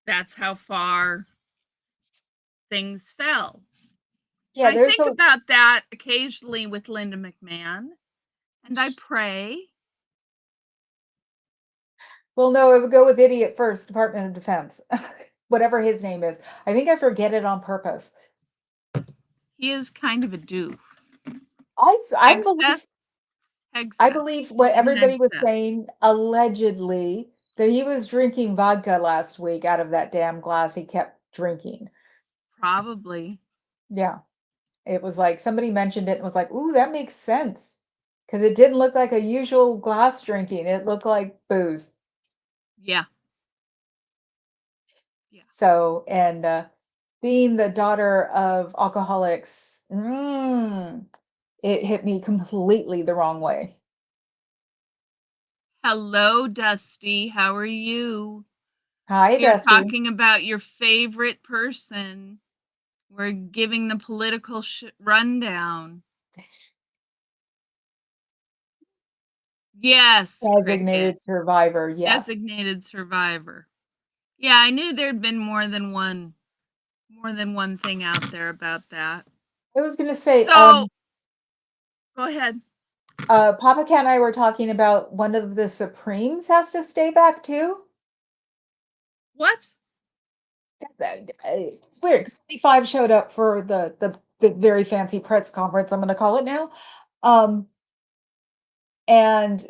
that's how far things fell.
yeah,
I
there's
think
a,
about that occasionally with Linda McMahon, and I pray.
well, no, it would go with idiot first, Department of Defense. Whatever his name is. I think I forget it on purpose.
He is kind of a doof.
I
Hegseth, Hegseth.
believe
He's
what
an
everybody was
Hegseth.
saying, allegedly, that he was drinking vodka last week out of that damn glass he kept drinking.
Probably.
Yeah. It was like somebody mentioned it and was like, "Ooh, that makes sense," because it didn't look like a usual glass drinking. It looked like booze.
Yeah. Yeah.
So, and being the daughter of alcoholics, it hit me completely the wrong way.
Hello, Dusty. How are you?
Hi,
We are
Dusty.
talking about your favorite person. We're giving the political rundown. Yes,
Designated
Cricket.
survivor, yes.
Designated survivor. Yeah, I knew there'd been more than one thing out there about that.
I was gonna say,
So, go ahead.
Papa Cat and I were talking about one of the Supremes has to stay back too.
What?
It's weird. 75 showed up for the very fancy press conference, I'm gonna call it now. And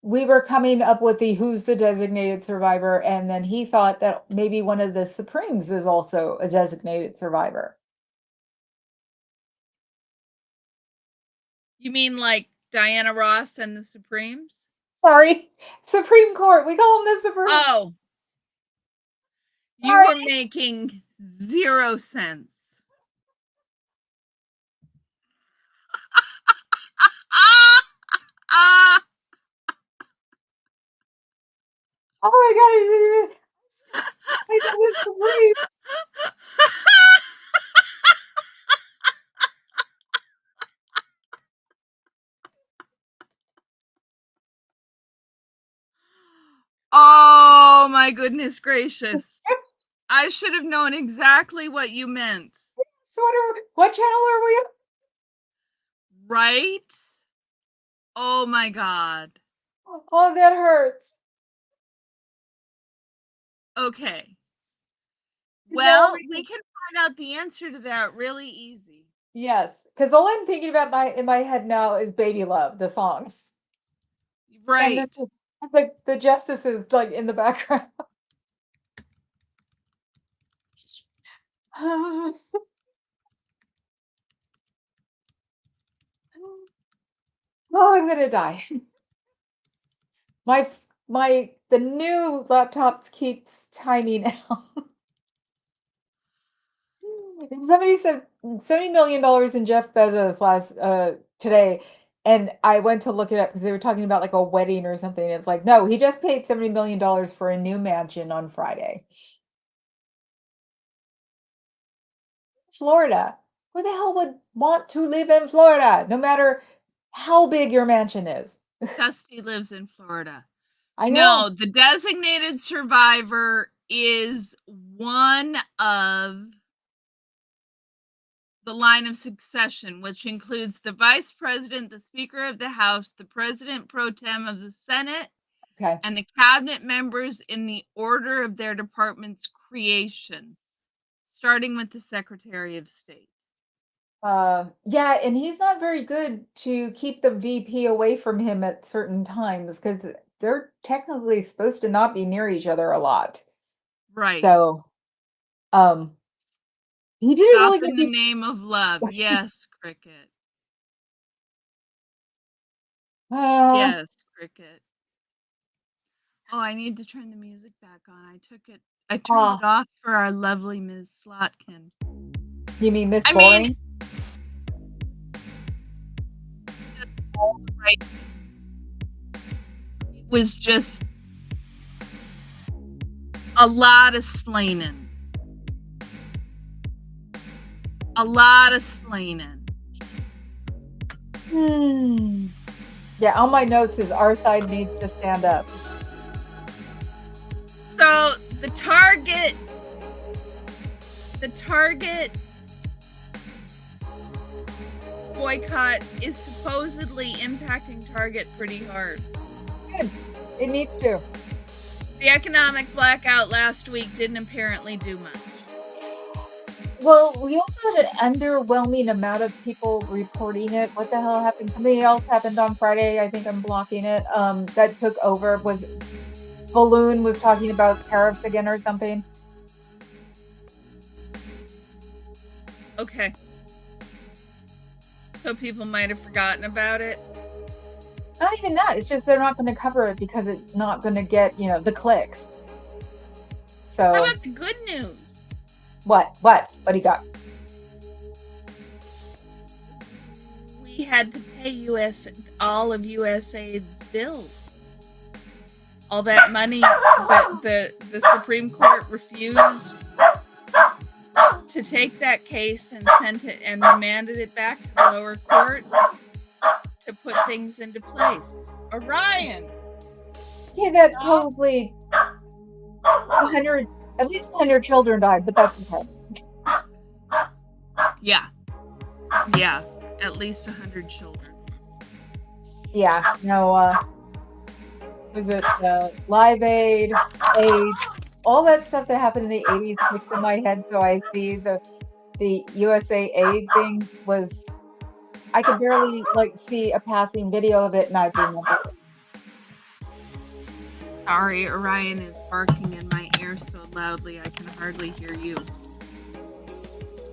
we were coming up with the who's the designated survivor, and then he thought that maybe one of the Supremes is also a designated survivor.
You mean like Diana Ross and the Supremes?
Sorry, Supreme Court. We call them the Supremes.
Oh, you
Sorry.
were making 0 sense.
Oh my god! I said the Supremes.
Oh my goodness gracious. I should have known exactly what you meant.
What channel are we on?
Right? Oh my god.
Oh, that hurts.
Okay.
Is that
Well,
what
we can find out the answer to that really easy.
Yes, because all I'm thinking about in my head now is "Baby Love," the songs, and
Right.
this is the justices like in the background. Oh, I'm gonna die. The new laptops keeps timing out. Somebody said $70 million in Jeff Bezos today, and I went to look it up because they were talking about like a wedding or something. It's like, no, he just paid $70 million for a new mansion on Friday. Florida. Who the hell would want to live in Florida, no matter how big your mansion is?
Dusty lives in Florida.
I know.
No, the designated survivor is one of the line of succession, which includes the vice president, the speaker of the House, the president pro tem of the Senate,
Okay.
and the cabinet members in the order of their department's creation, starting with the Secretary of State.
Yeah, and he's not very good to keep the VP away from him at certain times because they're technically supposed to not be near each other a lot.
Right.
So, he did a
Stop
really
in
good
the name of love. Yes, Cricket.
uh,
Yes, Cricket. Oh, I need to turn the music back on. I turned it off for our lovely Ms. Slotkin.
you mean Miss
I
Boring?
mean, right. It was just a lot of splaining. A lot of splaining.
Yeah, on my notes is our side needs to stand up.
So the Target boycott is supposedly impacting Target pretty hard.
Good. It needs to.
The economic blackout last week didn't apparently do much.
Well, we also had an underwhelming amount of people reporting it. What the hell happened? Something else happened on Friday. I think I'm blocking it. That took over. Was Balloon was talking about tariffs again or something?
Okay. So people might have forgotten about it.
Not even that. It's just they're not going to cover it because it's not going to get, the clicks. So
How about the good news?
what? What do you got?
We had to pay all of USAID's bills. All that money that the Supreme Court refused to take that case and sent it and remanded it back to the lower court to put things into place. Orion.
Yeah, that probably 100, at least 100 children died, but that's okay.
Yeah. Yeah. At least 100 children.
Yeah, no, was it Live Aid, AIDS, all that stuff that happened in the 80s sticks in my head. So I see the USA Aid thing was, I could barely like see a passing video of it and I'd remember it.
Sorry, Orion is barking in my ear so loudly I can hardly hear you.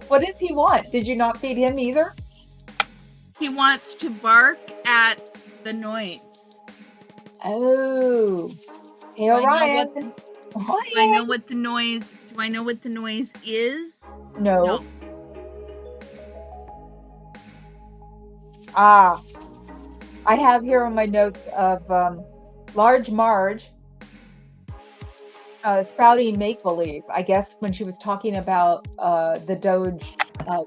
What does he want? Did you not feed him either?
He wants to bark at the noise.
Oh, hey Orion.
Do I know what the noise? Do I know what the noise is?
No. Ah, I have here on my notes of Large Marge spouting make-believe, I guess, when she was talking about the Doge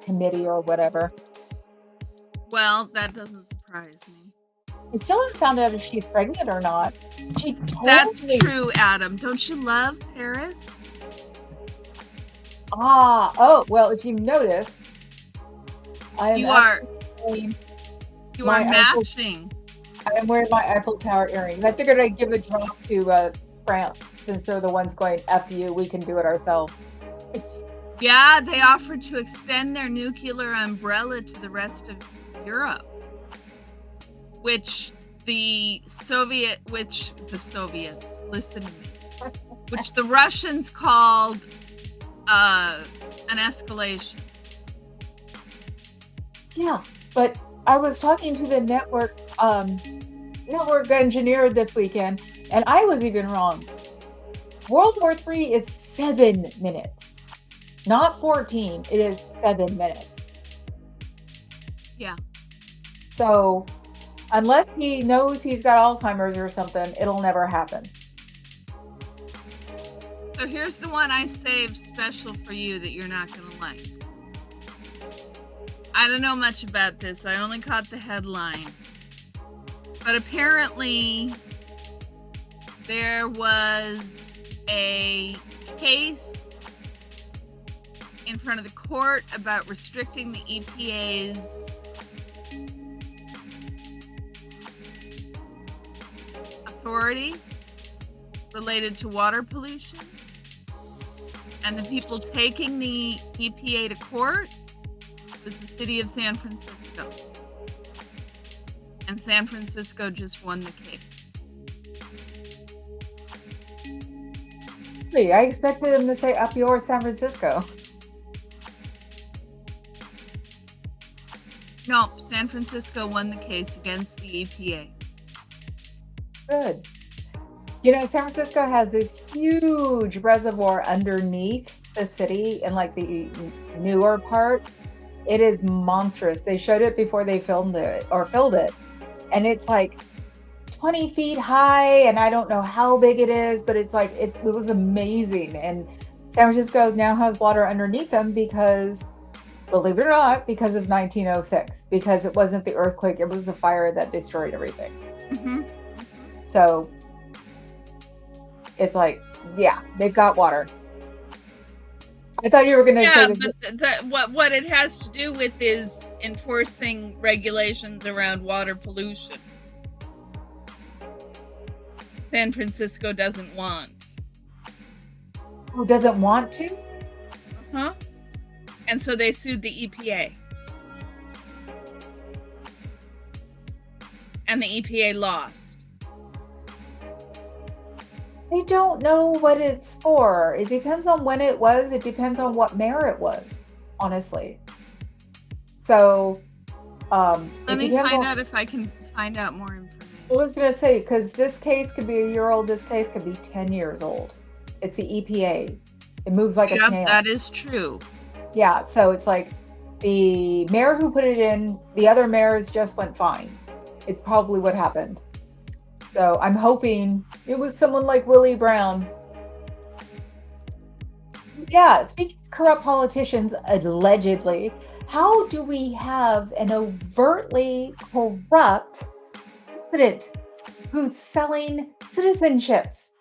committee or whatever.
Well, that doesn't surprise me.
I still haven't found out if she's pregnant or not. She totally...
That's true, Adam. Don't you love Paris?
Ah, oh, well, if you notice,
You are matching.
I'm wearing my Eiffel Tower earrings. I figured I'd give a drop to France, since they're the ones going, F you, we can do it ourselves.
Yeah, they offered to extend their nuclear umbrella to the rest of Europe, which the Soviets, listen to me, which the Russians called an escalation.
Yeah, but I was talking to the network engineer this weekend, and I was even wrong. World War III is 7 minutes, not 14. It is 7 minutes.
Yeah.
So unless he knows he's got Alzheimer's or something, it'll never happen.
So here's the one I saved special for you that you're not going to like. I don't know much about this. I only caught the headline. But apparently there was a case in front of the court about restricting the EPA's authority related to water pollution. And the people taking the EPA to court was the city of San Francisco. And San Francisco just won the case.
Hey, I expected them to say up yours, San Francisco.
No, San Francisco won the case against the EPA.
Good. You know, San Francisco has this huge reservoir underneath the city in like the newer part. It is monstrous. They showed it before they filmed it or filled it. And it's like 20 feet high, and I don't know how big it is, but it's like, it was amazing. And San Francisco now has water underneath them because, believe it or not, because of 1906, because it wasn't the earthquake, it was the fire that destroyed everything.
Mm-hmm.
So it's like, yeah, they've got water. I thought you were going to say
that. But what it has to do with is enforcing regulations around water pollution. San Francisco doesn't want.
Who doesn't want to?
Uh-huh. And so they sued the EPA. And the EPA lost.
I don't know what it's for. It depends on when it was. It depends on what mayor it was, honestly. So,
let me find out if I can find out more information.
I was going to say, because this case could be a year old, this case could be 10 years old. It's the EPA. It moves like a snail.
That is true.
Yeah, so it's like the mayor who put it in, the other mayors just went fine. It's probably what happened. So I'm hoping it was someone like Willie Brown. Yeah, speaking of corrupt politicians, allegedly, how do we have an overtly corrupt president who's selling citizenships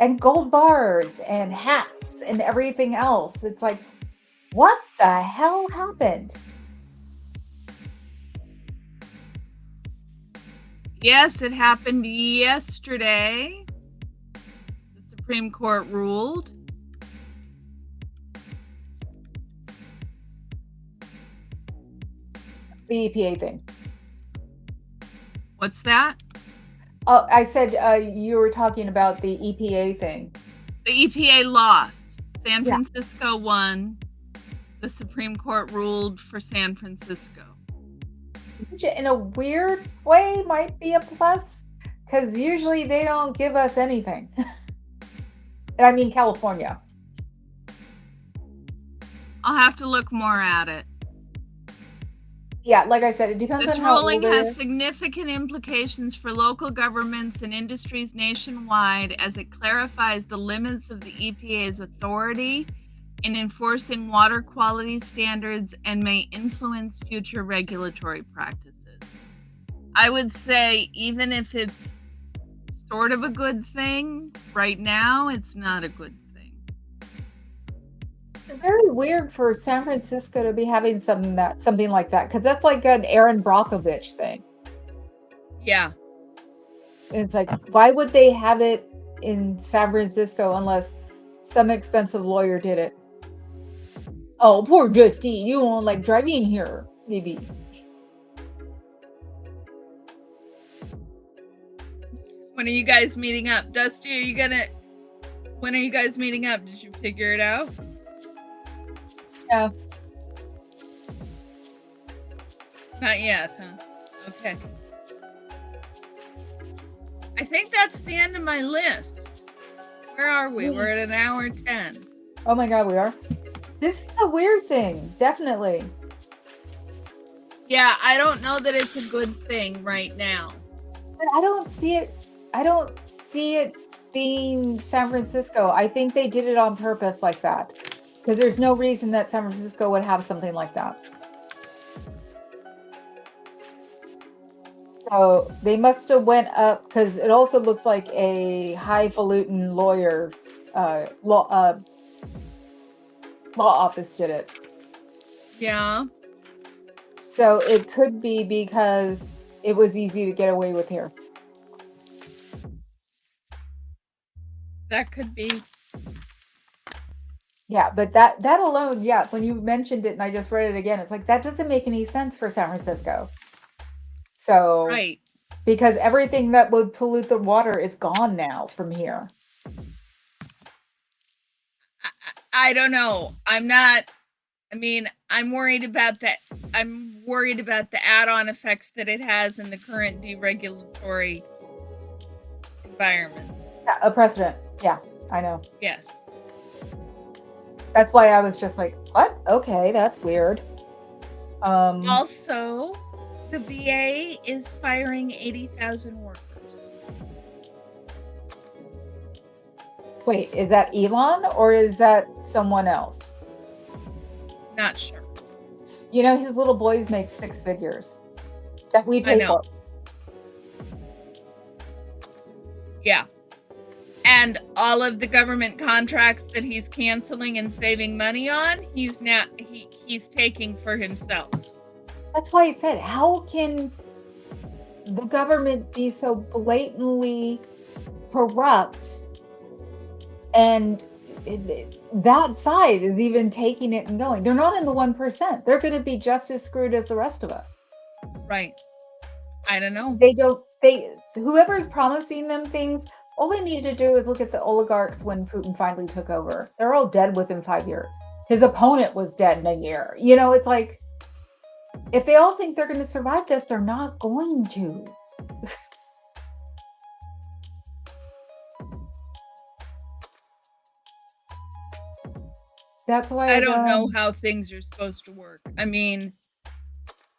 and gold bars and hats and everything else? It's like, what the hell happened?
Yes, it happened yesterday. The Supreme Court ruled.
The EPA thing.
What's that?
Oh, I said you were talking about the EPA thing.
The EPA lost. San
Yeah.
Francisco won. The Supreme Court ruled for San Francisco.
Which in a weird way might be a plus, because usually they don't give us anything. And I mean California.
I'll have to look more at it.
Yeah, like I said, it depends
This
on how
ruling
old it
has
is.
significant implications for local governments and industries nationwide as it clarifies the limits of the EPA's authority in enforcing water quality standards and may influence future regulatory practices. I would say even if it's sort of a good thing, right now it's not a good thing.
It's very weird for San Francisco to be having something like that, because that's like an Aaron Brockovich thing.
Yeah.
It's like, why would they have it in San Francisco unless some expensive lawyer did it? Oh, poor Dusty, you won't like driving here, maybe.
When are you guys meeting up? Dusty, when are you guys meeting up? Did you figure it out?
Yeah.
Not yet, huh? Okay. I think that's the end of my list. Where are we? We're at an hour 10.
Oh my God, we are. This is a weird thing, definitely.
Yeah, I don't know that it's a good thing right now.
But I don't see it being San Francisco. I think they did it on purpose like that, because there's no reason that San Francisco would have something like that. So they must have went up, because it also looks like a highfalutin lawyer law office did it.
Yeah.
So it could be because it was easy to get away with here.
That could be.
Yeah, but that alone, yeah, when you mentioned it and I just read it again, it's like that doesn't make any sense for San Francisco. So,
Right.
because everything that would pollute the water is gone now from here.
I don't know. I'm worried about that. I'm worried about the add-on effects that it has in the current deregulatory environment.
Yeah, a precedent. Yeah, I know.
Yes.
That's why I was just like, what? Okay, that's weird.
Also, the VA is firing 80,000 workers.
Wait, is that Elon or is that someone else?
Not sure.
You know, his little boys make 6 figures that we pay for.
Yeah. And all of the government contracts that he's canceling and saving money on, he's taking for himself.
That's why I said, how can the government be so blatantly corrupt and that side is even taking it and going? They're not in the 1%. They're going to be just as screwed as the rest of us.
Right. I don't know.
Whoever's promising them things, all they need to do is look at the oligarchs when Putin finally took over. They're all dead within 5 years. His opponent was dead in a year. You know, it's like, if they all think they're going to survive this, they're not going to. That's why
I don't know how things are supposed to work. I mean,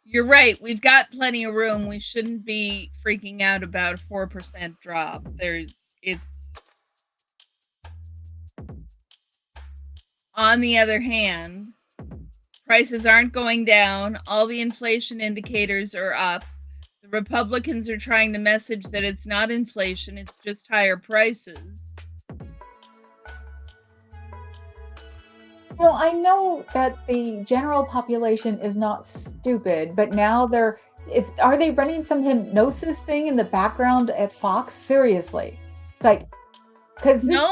you're right. We've got plenty of room. We shouldn't be freaking out about a 4% drop. On the other hand, prices aren't going down. All the inflation indicators are up. The Republicans are trying to message that it's not inflation, it's just higher prices.
Well, I know that the general population is not stupid, but now are they running some hypnosis thing in the background at Fox? Seriously. It's like, because
No,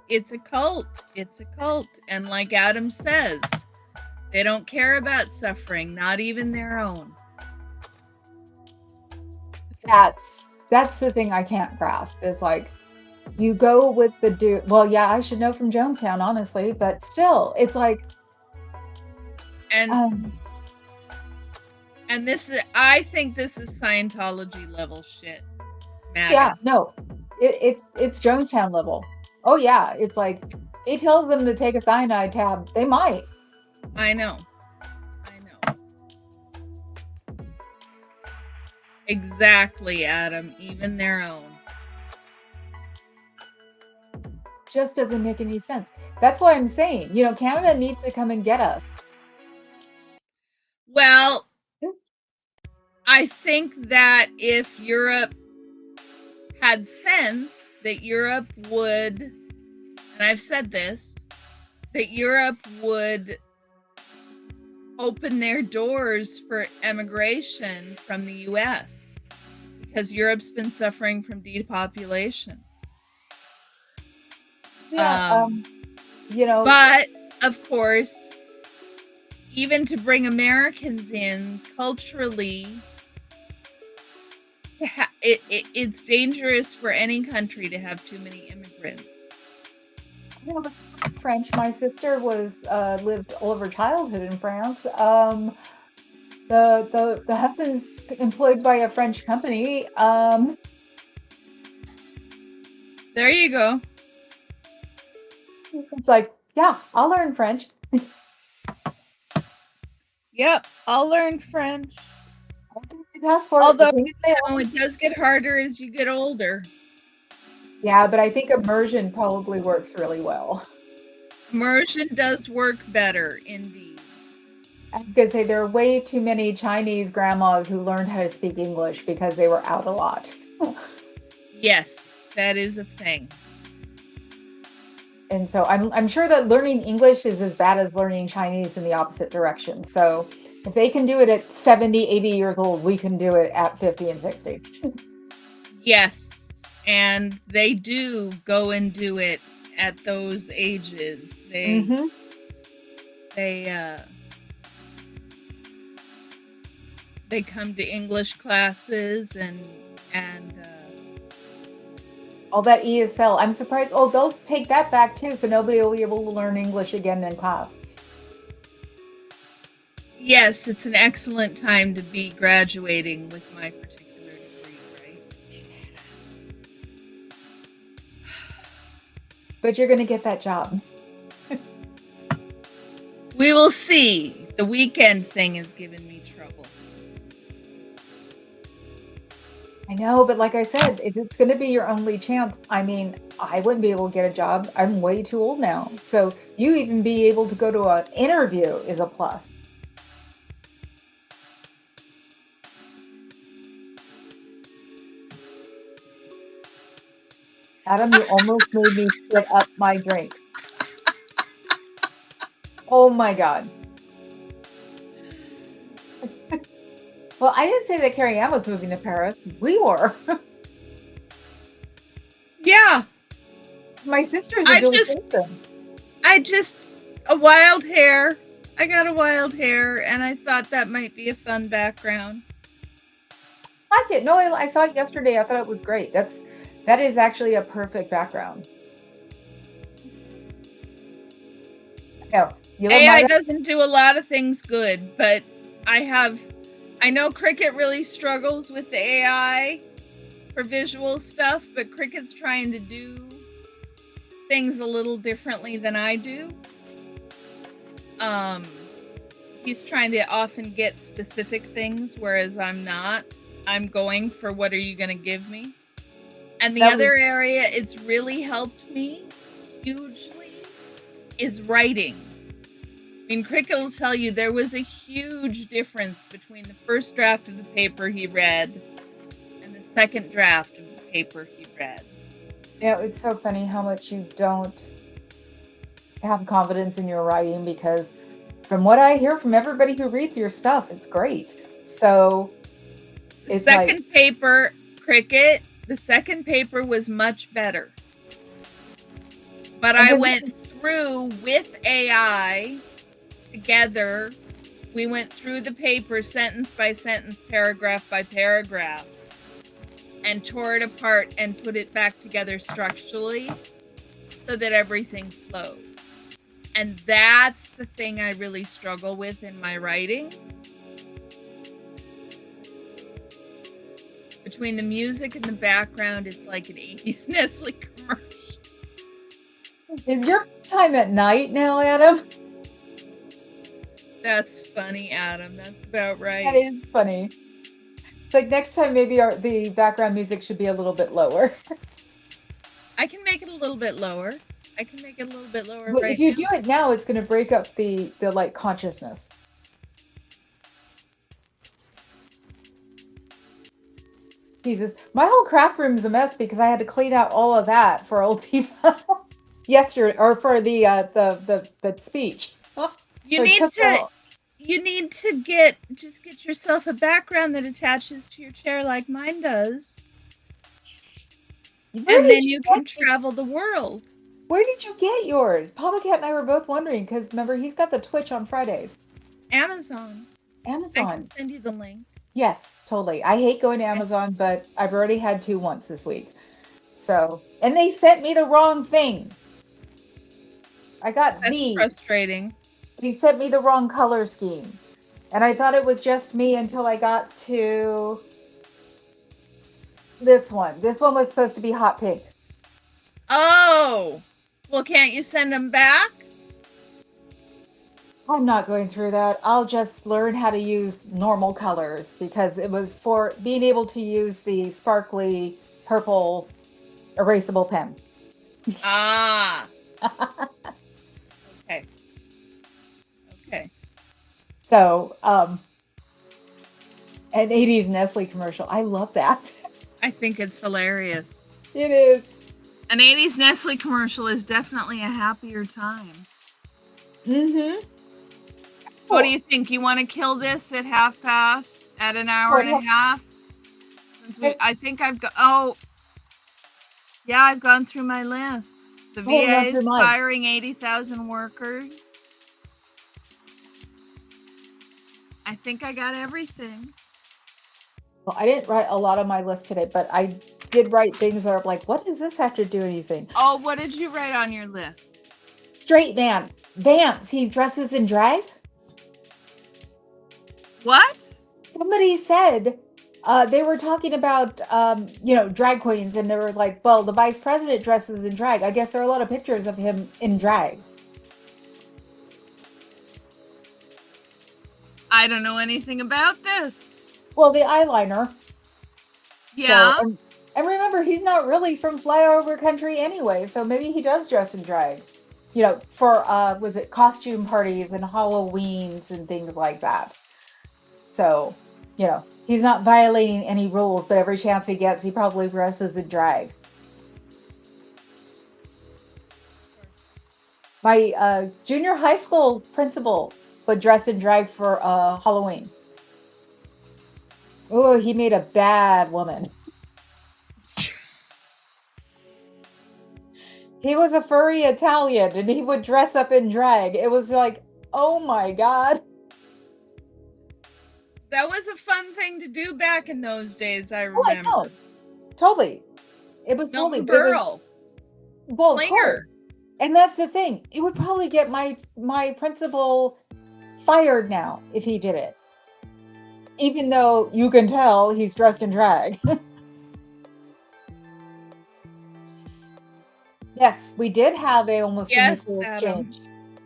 it's a cult. It's a cult. And like Adam says, they don't care about suffering, not even their own.
that's the thing I can't grasp. Is like, you go with the dude. Well, yeah, I should know from Jonestown, honestly, but still, it's like,
And I think this is Scientology level shit. MAGA.
yeah, no, it's Jonestown level. Oh yeah, it's like he tells them to take a cyanide tab. They might.
I know. Exactly, Adam. Even their own.
Just doesn't make any sense. That's why I'm saying, Canada needs to come and get us.
Well, I think that if Europe had sense, that Europe would, and I've said this, that Europe would open their doors for immigration from the US, because Europe's been suffering from depopulation.
Yeah,
but of course, even to bring Americans in culturally, it's dangerous for any country to have too many immigrants.
French. My sister lived all of her childhood in France. The husband's employed by a French company.
There you go.
It's like, yeah, I'll learn French.
Yep, I'll learn French.
Passport.
Although, it does get harder as you get older.
Yeah, but I think immersion probably works really well.
Immersion does work better, indeed.
I was going to say, there are way too many Chinese grandmas who learned how to speak English because they were out a lot.
Yes, that is a thing.
And so I'm sure that learning English is as bad as learning Chinese in the opposite direction. So if they can do it at 70, 80 years old, we can do it at 50 and 60.
Yes, and they do go and do it at those ages. They come to English classes and
all that ESL. I'm surprised. Oh, they'll take that back too, so nobody will be able to learn English again in class.
Yes, it's an excellent time to be graduating with my particular degree, right?
But you're going to get that job.
We will see. The weekend thing has given me trouble.
I know, but like I said, if it's going to be your only chance, I mean, I wouldn't be able to get a job. I'm way too old now. So you even be able to go to an interview is a plus. Adam, you almost made me spit up my drink. Oh my God. Well, I didn't say that Carrie Ann was moving to Paris. We were.
Yeah.
My sister's a dual citizen.
A wild hair. I got a wild hair, and I thought that might be a fun background.
I like it. No, I saw it yesterday. I thought it was great. That is actually a perfect background. No,
AI doesn't do a lot of things good, but I know Cricket really struggles with the AI for visual stuff, but Cricket's trying to do things a little differently than I do. He's trying to often get specific things, whereas I'm not. I'm going for what are you going to give me? And the other area it's really helped me hugely is writing. I mean, Cricket will tell you there was a huge difference between the first draft of the paper he read and the second draft of the paper he read.
It's so funny how much you don't have confidence in your writing, because from what I hear from everybody who reads your stuff, it's great. So
The
it's
second
like,
paper, Cricket, the second paper was much better. But
and
I
then
went through with AI together. We went through the paper sentence by sentence, paragraph by paragraph, and tore it apart and put it back together structurally so that everything flowed. And that's the thing I really struggle with in my writing. Between the music and the background, it's like an 80s Nestle commercial.
is your time at night now, Adam?
That's funny, Adam. That's about right.
That is funny. It's like next time maybe the background music should be a little bit lower.
I can make it a little bit lower.
But if you do it now, it's going to break up the like consciousness. Jesus, my whole craft room is a mess because I had to clean out all of that for Oldtifa yesterday, or for the speech.
You
So it
need
took
to you need to get yourself a background that attaches to your chair like mine does.
Where
And
did
then you can travel the world.
Where did you get yours? Papa Cat and I were both wondering, because remember, he's got the Twitch on Fridays.
Amazon. I
Amazon.
can send you the link.
Yes, totally. I hate going to Amazon, but I've already had to once this week. So, and they sent me the wrong thing. I got
That's
these.
frustrating.
He sent me the wrong color scheme. And I thought it was just me until I got to this one. This one was supposed to be hot pink.
Oh, well, can't you send them back?
I'm not going through that. I'll just learn how to use normal colors, because it was for being able to use the sparkly purple erasable pen.
Ah. Okay. Okay.
So, an 80s Nestle commercial. I love that.
I think it's hilarious.
It is.
An 80s Nestle commercial is definitely a happier time.
Mm-hmm.
What do you think? You want to kill this at 1/2 at an hour and a half? I think I've got. Oh, yeah, I've gone through my list. The VA is firing 80,000 workers. I think I got everything.
Well, I didn't write a lot on my list today, but I did write things that are like, what does this have to do anything?
Oh, what did you write on your list?
Straight man. Vance, he dresses in drag?
What?
Somebody said they were talking about, drag queens, and they were like, well, the vice president dresses in drag. I guess there are a lot of pictures of him in drag.
I don't know anything about this.
Well, the eyeliner.
Yeah.
So, and remember, he's not really from flyover country anyway, so maybe he does dress in drag. For, was it costume parties and Halloweens and things like that. So, he's not violating any rules, but every chance he gets, he probably dresses in drag. My junior high school principal would dress in drag for Halloween. Oh, he made a bad woman. He was a furry Italian, and he would dress up in drag. It was like, oh my God.
That was a fun thing to do back in those days, I remember.
Oh, I know. Totally. It was totally
girl.
Well, of course. And that's the thing. It would probably get my principal fired now if he did it. Even though you can tell he's dressed in drag. Yes, we did have a almost mutual exchange.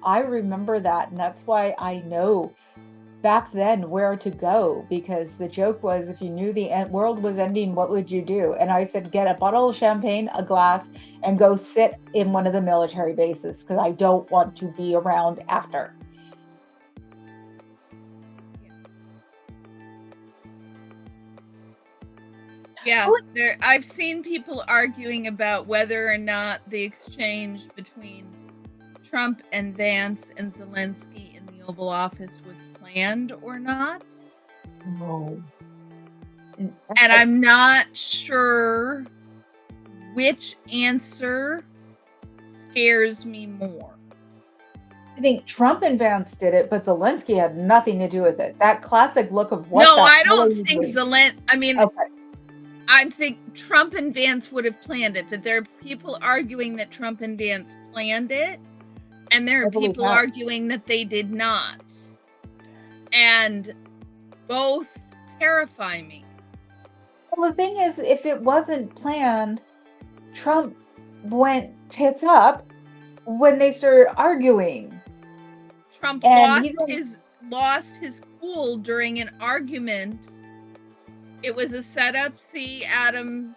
I remember that, and that's why I know back then where to go, because the joke was, if you knew the world was ending, what would you do? And I said, get a bottle of champagne, a glass, and go sit in one of the military bases, because I don't want to be around after.
Yeah, I've seen people arguing about whether or not the exchange between Trump and Vance and Zelensky in the Oval Office was planned or not.
No.
And I'm not sure which answer scares me more.
I think Trump and Vance did it, but Zelensky had nothing to do with it. That classic look of what?
No,
that
I don't
really
think
was.
I mean,
Okay.
I think Trump and Vance would have planned it, but there are people arguing that Trump and Vance planned it, and there
I
are
believe
people
that.
arguing that they did not. And both terrify me.
Well, the thing is, if it wasn't planned, Trump went tits up when they started arguing.
Trump
And
lost his cool during an argument. It was a setup. See, Adam,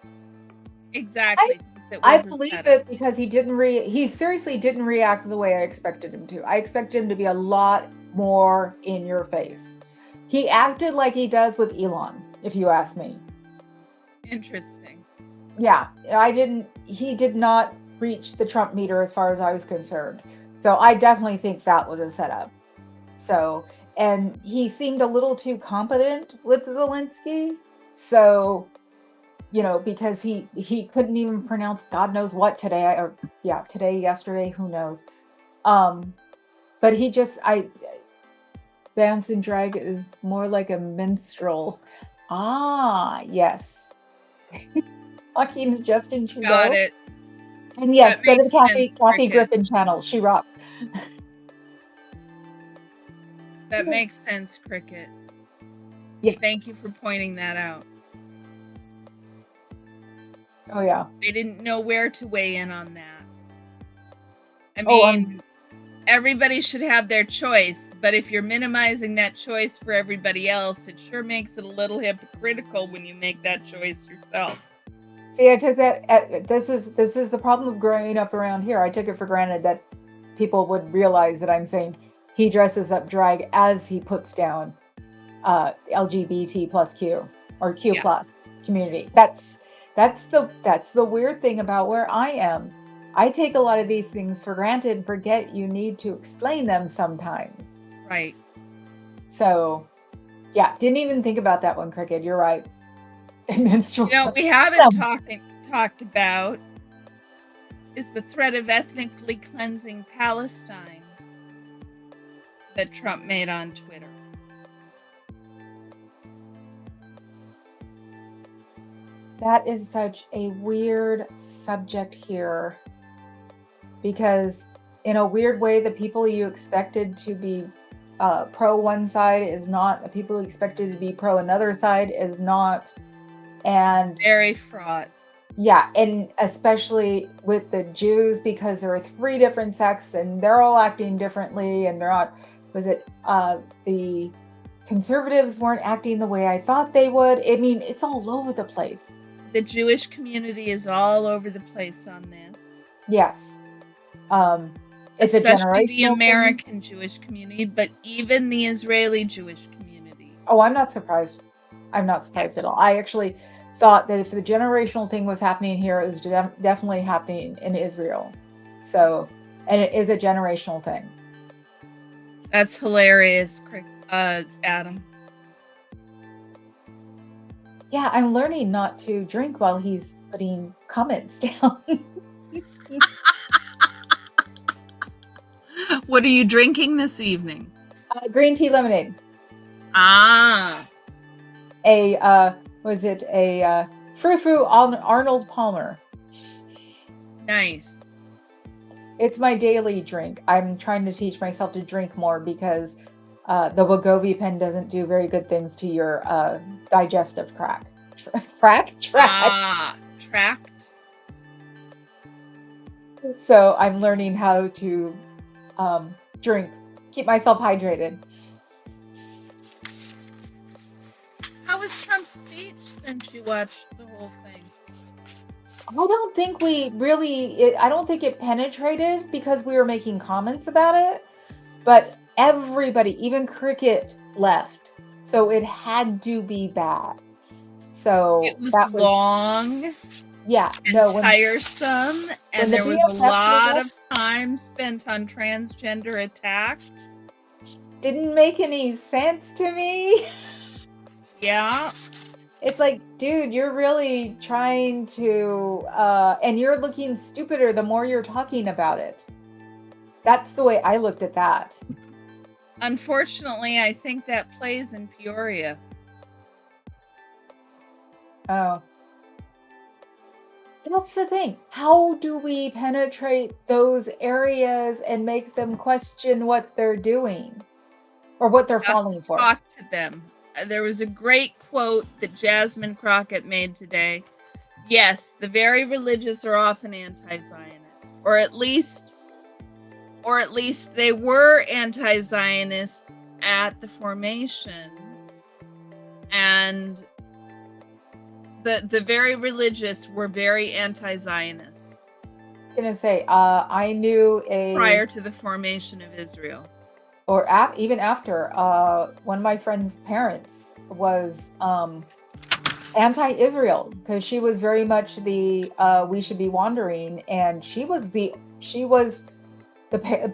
exactly.
I believe it, because he seriously didn't react the way I expected him to. I expected him to be a lot more in your face. He acted like he does with Elon, if you ask me.
Interesting.
Yeah, he did not reach the Trump meter as far as I was concerned. So I definitely think that was a setup. So, and he seemed a little too competent with Zelensky. So, because he couldn't even pronounce God knows what today, yesterday, who knows. But Vance and Drag is more like a minstrel. Ah, yes. Talking to Justin Trudeau.
Got it.
And yes, go to the Kathy
Cricket.
Griffin channel. She rocks.
That makes sense, Cricket.
Yeah.
Thank you for pointing that out.
Oh yeah.
I didn't know where to weigh in on that. I mean, everybody should have their choice, but if you're minimizing that choice for everybody else, it sure makes it a little hypocritical when you make that choice yourself.
See, I took that. This is the problem of growing up around here. I took it for granted that people would realize that I'm saying he dresses up drag as he puts down LGBT plus Q or Q plus community. That's the weird thing about where I am. I take a lot of these things for granted and forget you need to explain them sometimes.
Right.
So, yeah, didn't even think about that one, Cricket. You're right. Minstrel.
We haven't talked about is the threat of ethnically cleansing Palestine that Trump made on Twitter.
That is such a weird subject here, because in a weird way, the people you expected to be pro one side is not, the people you expected to be pro another side is not. And
very fraught.
Yeah, and especially with the Jews, because there are 3 different sects and they're all acting differently, and they're not, the conservatives weren't acting the way I thought they would. I mean, it's all over the place.
The Jewish community is all over the place on this.
Yes. It's
especially
a generational
the American Jewish community, but even the Israeli Jewish community.
Oh, I'm not surprised. I'm not surprised at all. I actually thought that if the generational thing was happening here, it was definitely happening in Israel. So, and it is a generational thing.
That's hilarious, Adam.
Yeah, I'm learning not to drink while he's putting comments down.
What are you drinking this evening?
Green tea lemonade.
Ah.
Was it a Frou-Frou Arnold Palmer?
Nice.
It's my daily drink. I'm trying to teach myself to drink more because the Wegovy pen doesn't do very good things to your digestive tract.
Ah, tract.
So I'm learning how to drink, keep myself hydrated.
was Trump's speech since you watched the whole thing?
I don't think I don't think it penetrated because we were making comments about it, but everybody, even Cricket, left. So it had to be bad. So
It was
that was,
long
yeah,
and
no,
tiresome,
when
and
the
there was a
BFF
lot
was
of time spent on transgender attacks.
didn't make any sense to me.
Yeah.
It's like, dude, you're really trying to, and you're looking stupider the more you're talking about it. That's the way I looked at that.
Unfortunately, I think that plays in Peoria.
Oh. That's the thing. How do we penetrate those areas and make them question what they're doing or what they're
Have
falling
to
for?
talk to them. There was a great quote that Jasmine Crockett made today. Yes, the very religious are often anti-Zionist, or at least they were anti-Zionist at the formation, and the very religious were very anti-Zionist.
I was gonna say, I knew
prior to the formation of Israel,
or even after. One of my friend's parents was anti-Israel because she was very much the we should be wandering, and she was the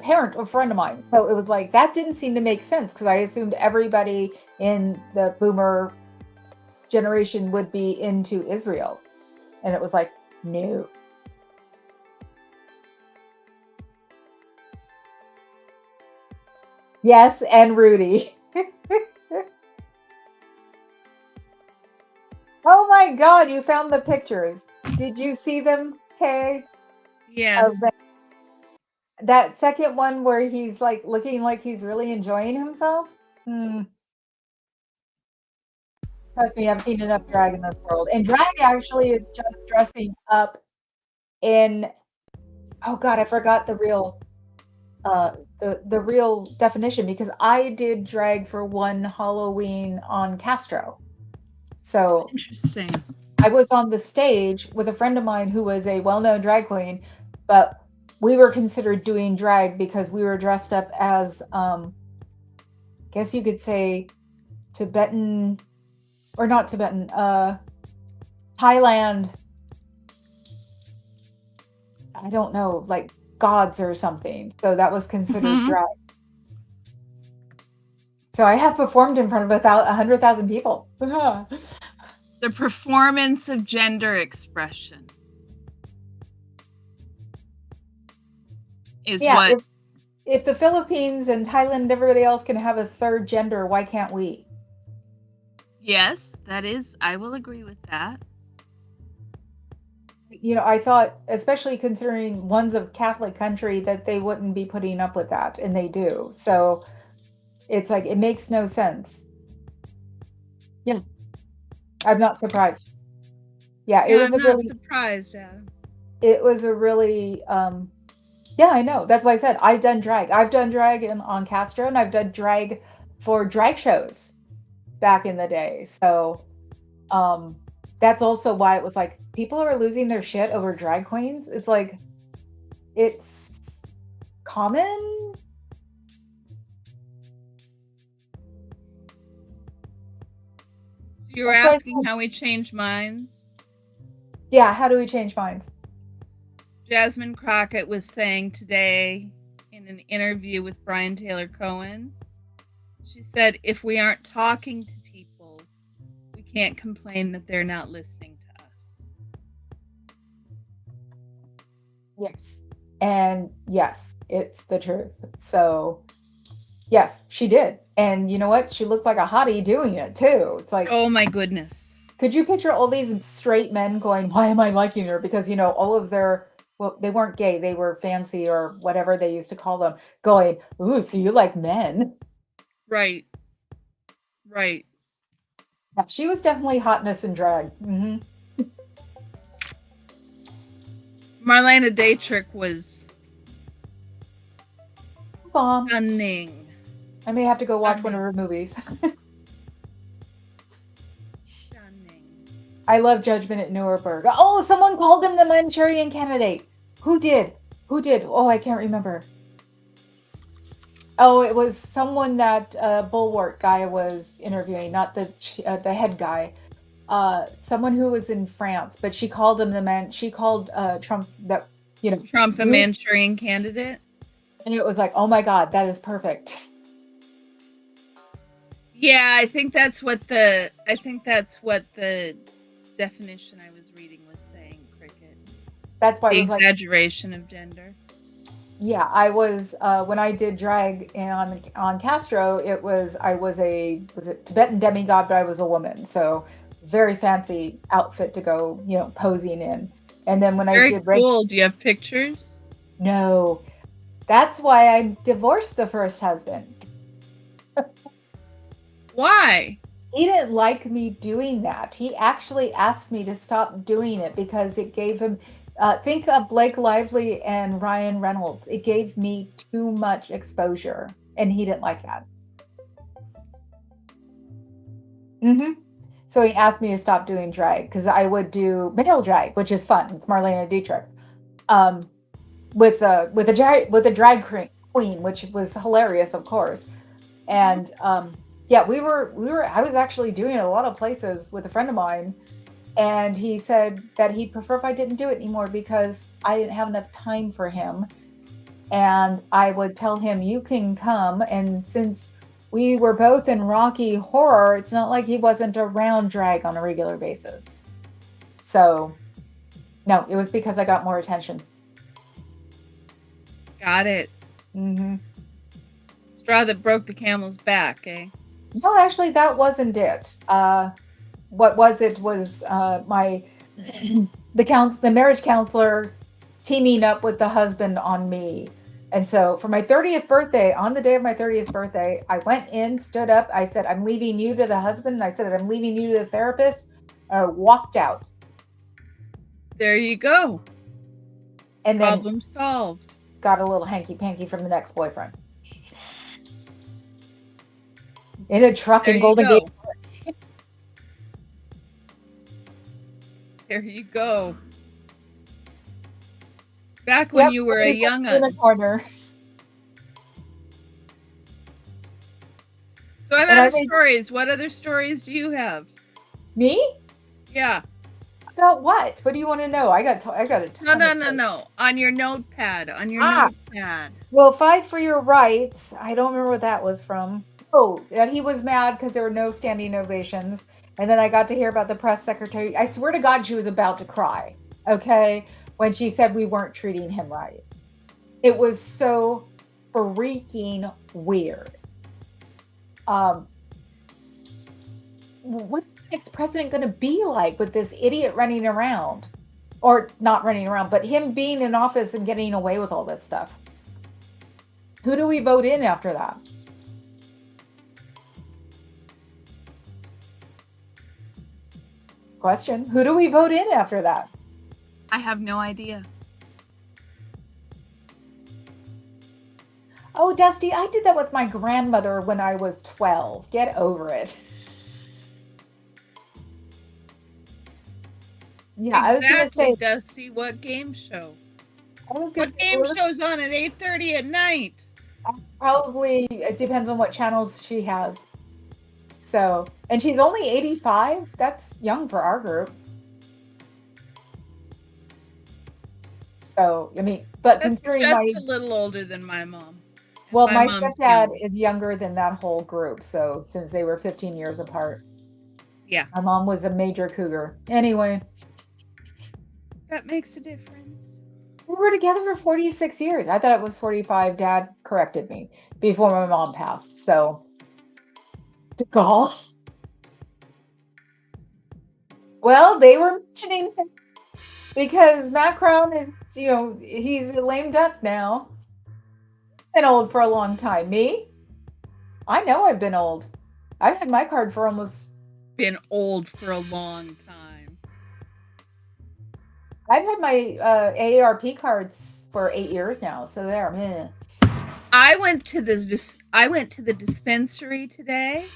parent of a friend of mine. So it was like that didn't seem to make sense because I assumed everybody in the boomer generation would be into Israel, and it was like, no. Yes, and Rudy. Oh my God, you found the pictures. Did you see them, Kay?
yes.
That second one where he's like looking like he's really enjoying himself? Trust me, I've seen enough drag in this world. And drag actually is just dressing up in, oh God, I forgot the real the real definition because I did drag for one Halloween on Castro. So
Interesting.
I was on the stage with a friend of mine who was a well-known drag queen, but we were considered doing drag because we were dressed up as guess you could say Tibetan, or not Tibetan, Thailand, I don't know, like gods or something. So that was considered drag. So I have performed in front of 100,000 people.
The performance of gender expression is what.
If the Philippines and Thailand and everybody else can have a third gender, why can't we?
Yes, that is, I will agree with that.
You know, I thought, especially considering one's a Catholic country, that they wouldn't be putting up with that, and they do. So it's like, it makes no sense. Yeah. I'm not surprised. Yeah, it was
I'm
a really
surprised, Adam.
It was a really yeah, I know. That's why I said I've done drag. I've done drag on Castro, and I've done drag for drag shows back in the day. So that's also why it was like people are losing their shit over drag queens. It's like it's common.
So you were asking how we change minds?
Yeah, how do we change minds?
Jasmine Crockett was saying today in an interview with Brian Taylor Cohen, she said, if we aren't talking to people, we can't complain that they're not listening to us.
Yes. And yes, it's the truth. So yes, she did. And you know what? She looked like a hottie doing it too. It's like,
oh my goodness.
Could you picture all these straight men going, why am I liking her? Because, you know, all of their, well, they weren't gay, they were fancy or whatever they used to call them, going, ooh, so you like men?
Right. Right.
Yeah, she was definitely hotness in drag. Mm-hmm.
Marlena Dietrich was stunning.
I may have to go watch one of her movies. I love Judgment at Nuremberg. Oh, someone called him the Manchurian Candidate. Who did? Who did? Oh, I can't remember. Oh, it was someone that Bulwark guy was interviewing, not the head guy. Someone who was in France, but she called him the man. She called Trump that, you know,
Trump a Manchurian Candidate.
and it was like, oh my God, that is perfect.
Yeah, I think that's what the definition I was reading was saying, Cricket.
That's why
The
it was like,
exaggeration of gender.
yeah, I was when I did drag on Castro, I was a Tibetan demigod, but I was a woman, so very fancy outfit to go, posing in. And then when I
Very
did
cool. Do you have pictures?
no, that's why I divorced the first husband.
Why?
He didn't like me doing that. He actually asked me to stop doing it because it gave him, think of Blake Lively and Ryan Reynolds. It gave me too much exposure, and he didn't like that. So he asked me to stop doing drag because I would do male drag, which is fun. It's Marlena Dietrich, with a drag queen, which was hilarious, of course. And yeah, I was actually doing it a lot of places with a friend of mine, and he said that he'd prefer if I didn't do it anymore because I didn't have enough time for him. And I would tell him, you can come. And since we were both in Rocky Horror, it's not like he wasn't around drag on a regular basis. So no, it was because I got more attention.
Got it. Straw that broke the camel's back, eh?
No, actually, that wasn't it. What was it was the marriage counselor teaming up with the husband on me. And so for my 30th birthday, on the day of my 30th birthday, I went in, stood up. I said, I'm leaving you to the husband. And I said, I'm leaving you to the therapist. Walked out.
There you go.
And then
problem solved.
Got a little hanky-panky from the next boyfriend. In a truck in Golden Gate.
There you go. Back when you were a young
in the corner.
So I've had stories. What other stories do you have?
Me?
Yeah.
About what? What do you want to know? I got a ton.
No. On your notepad. Notepad.
Well, Fight for Your Rights. I don't remember what that was from. Oh, and he was mad because there were no standing ovations. And then I got to hear about the press secretary. I swear to God, she was about to cry. Okay, when she said we weren't treating him right. It was so freaking weird. What's the next president going to be like with this idiot running around? Or not running around, but him being in office and getting away with all this stuff. Who do we vote in after that? Question. Who do we vote in after that?
I have no idea.
Oh, Dusty, I did that with my grandmother when I was 12. Get over it. Yeah,
exactly,
I was going to say,
Dusty, what game show?
What
game show's on at 8:30 at night?
Probably, it depends on what channels she has. So, and she's only 85. That's young for our group. So, I mean, but considering
just a little older than my mom.
Well, my stepdad is younger than that whole group. So, since they were 15 years apart.
Yeah.
My mom was a major cougar. Anyway.
That makes a difference.
We were together for 46 years. I thought it was 45. Dad corrected me before my mom passed. So, to golf. Well, they were mentioning him because Matt Crown is, he's a lame duck now. He's been old for a long time. Me? I know I've been old. I've had my card for almost...
Been old for a long time.
I've had my AARP cards for 8 years now, so there. Meh.
I went to the dispensary today,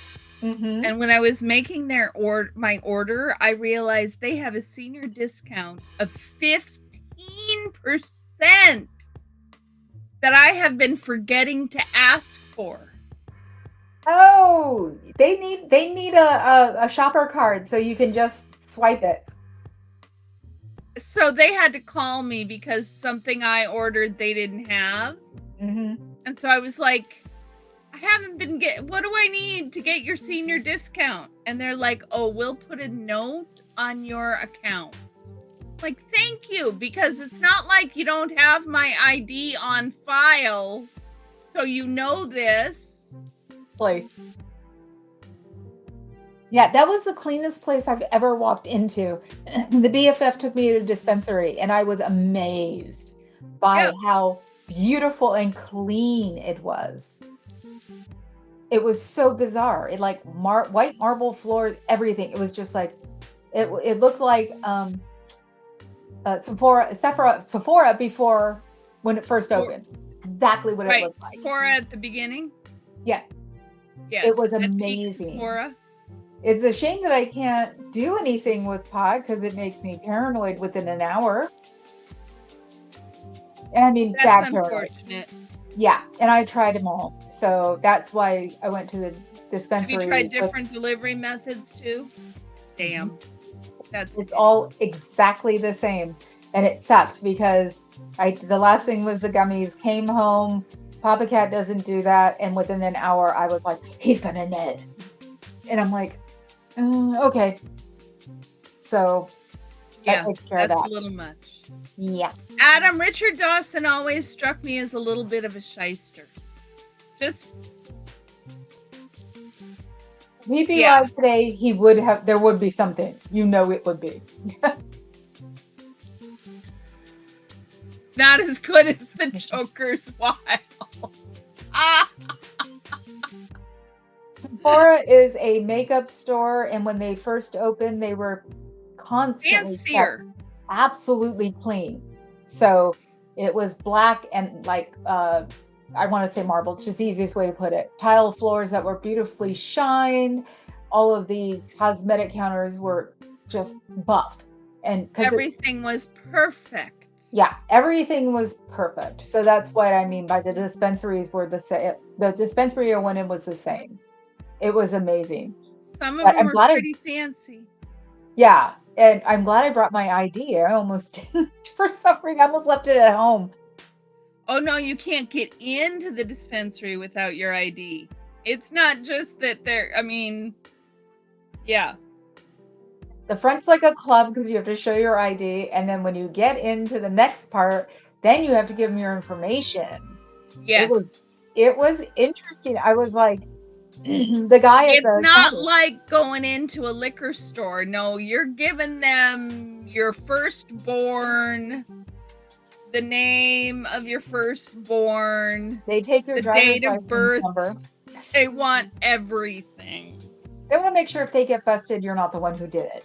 Mm-hmm.
And when I was making my order, I realized they have a senior discount of 15% that I have been forgetting to ask for.
Oh, they need a shopper card so you can just swipe it.
So they had to call me because something I ordered they didn't have.
Mm-hmm.
And so I was like, I haven't been what do I need to get your senior discount? And they're like, oh, we'll put a note on your account. Like, thank you, because it's not like you don't have my ID on file, so you know this.
Like, yeah, that was the cleanest place I've ever walked into. The BFF took me to a dispensary, and I was amazed by
Yep.
how beautiful and clean it was. It was so bizarre. It like white marble floors, everything. It was just like it looked like Sephora before when it first opened. It's exactly what it
Right.
looked like.
Sephora at the beginning.
Yeah,
Yes.
it was
At peak
amazing.
Sephora.
It's a shame that I can't do anything with pod because it makes me paranoid within an hour. And I mean,
That's
bad paranoid.
unfortunate.
Yeah, and I tried them all. So that's why I went to the
Have you
dispensary.
tried different delivery methods too? Damn.
It's all exactly the same. And it sucked because the last thing was the gummies. Came home, Papa Cat doesn't do that, and within an hour I was like, he's gonna knit. And I'm like, okay. So that takes care of
that's
that.
a little much.
Yeah.
Adam, Richard Dawson always struck me as a little bit of a shyster. Just
If he'd be live today, there would be something. You know it would be.
not as good as the Joker's Wild.
Sephora is a makeup store, and when they first opened, they were constantly kept absolutely clean. So it was black and like I want to say marble. It's just the easiest way to put it. Tile floors that were beautifully shined. All of the cosmetic counters were just buffed, and because
everything was perfect.
Yeah, everything was perfect. So that's what I mean by the dispensaries were the same. The dispensary I went in was the same. It was amazing.
Some of them were pretty fancy.
Yeah, and I'm glad I brought my ID. I almost didn't for some reason. I almost left it at home.
Oh no, you can't get into the dispensary without your ID. It's not just that yeah.
The front's like a club because you have to show your ID, and then when you get into the next part, then you have to give them your information.
Yes.
It was interesting. I was like, the guy at the
It's not like going into a liquor store. No, you're giving them your firstborn, the name of your firstborn.
They take your driver's license
birth
number.
They want everything.
They want to make sure if they get busted, you're not the one who did it.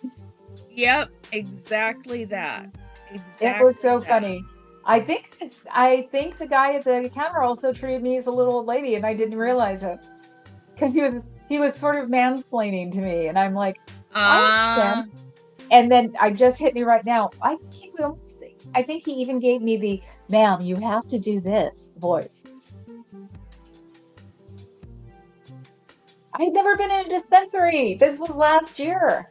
Yep, exactly that.
It was so funny. I think the guy at the counter also treated me as a little old lady, and I didn't realize it because he was sort of mansplaining to me, and I'm like, and then I just hit me right now. I think he even gave me the "ma'am, you have to do this" voice. I'd never been in a dispensary. This was last year.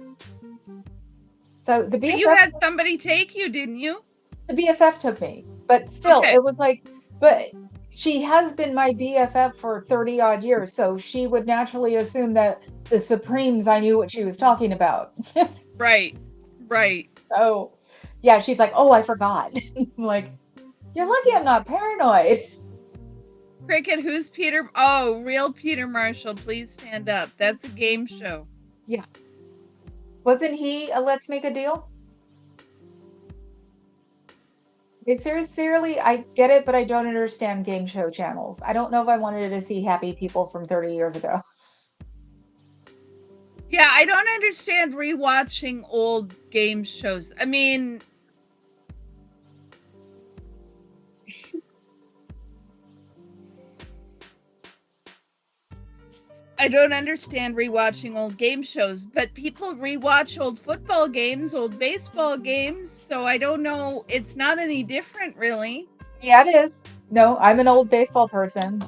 So the BFF.
But you had somebody take you, didn't you?
The BFF took me, but still, It was like, but she has been my BFF for 30 odd years, so she would naturally assume that the Supremes, I knew what she was talking about.
Right.
So, yeah, she's like, oh, I forgot. I'm like, you're lucky I'm not paranoid.
Cricket, who's Peter? Oh, real Peter Marshall, please stand up. That's a game show.
Yeah. Wasn't he a Let's Make a Deal? Seriously, I get it, but I don't understand game show channels. I don't know if I wanted to see happy people from 30 years ago.
Yeah, I don't understand rewatching old game shows. I mean, I don't understand rewatching old game shows, but people rewatch old football games, old baseball games, so I don't know. It's not any different, really.
Yeah, it is. No, I'm an old baseball person.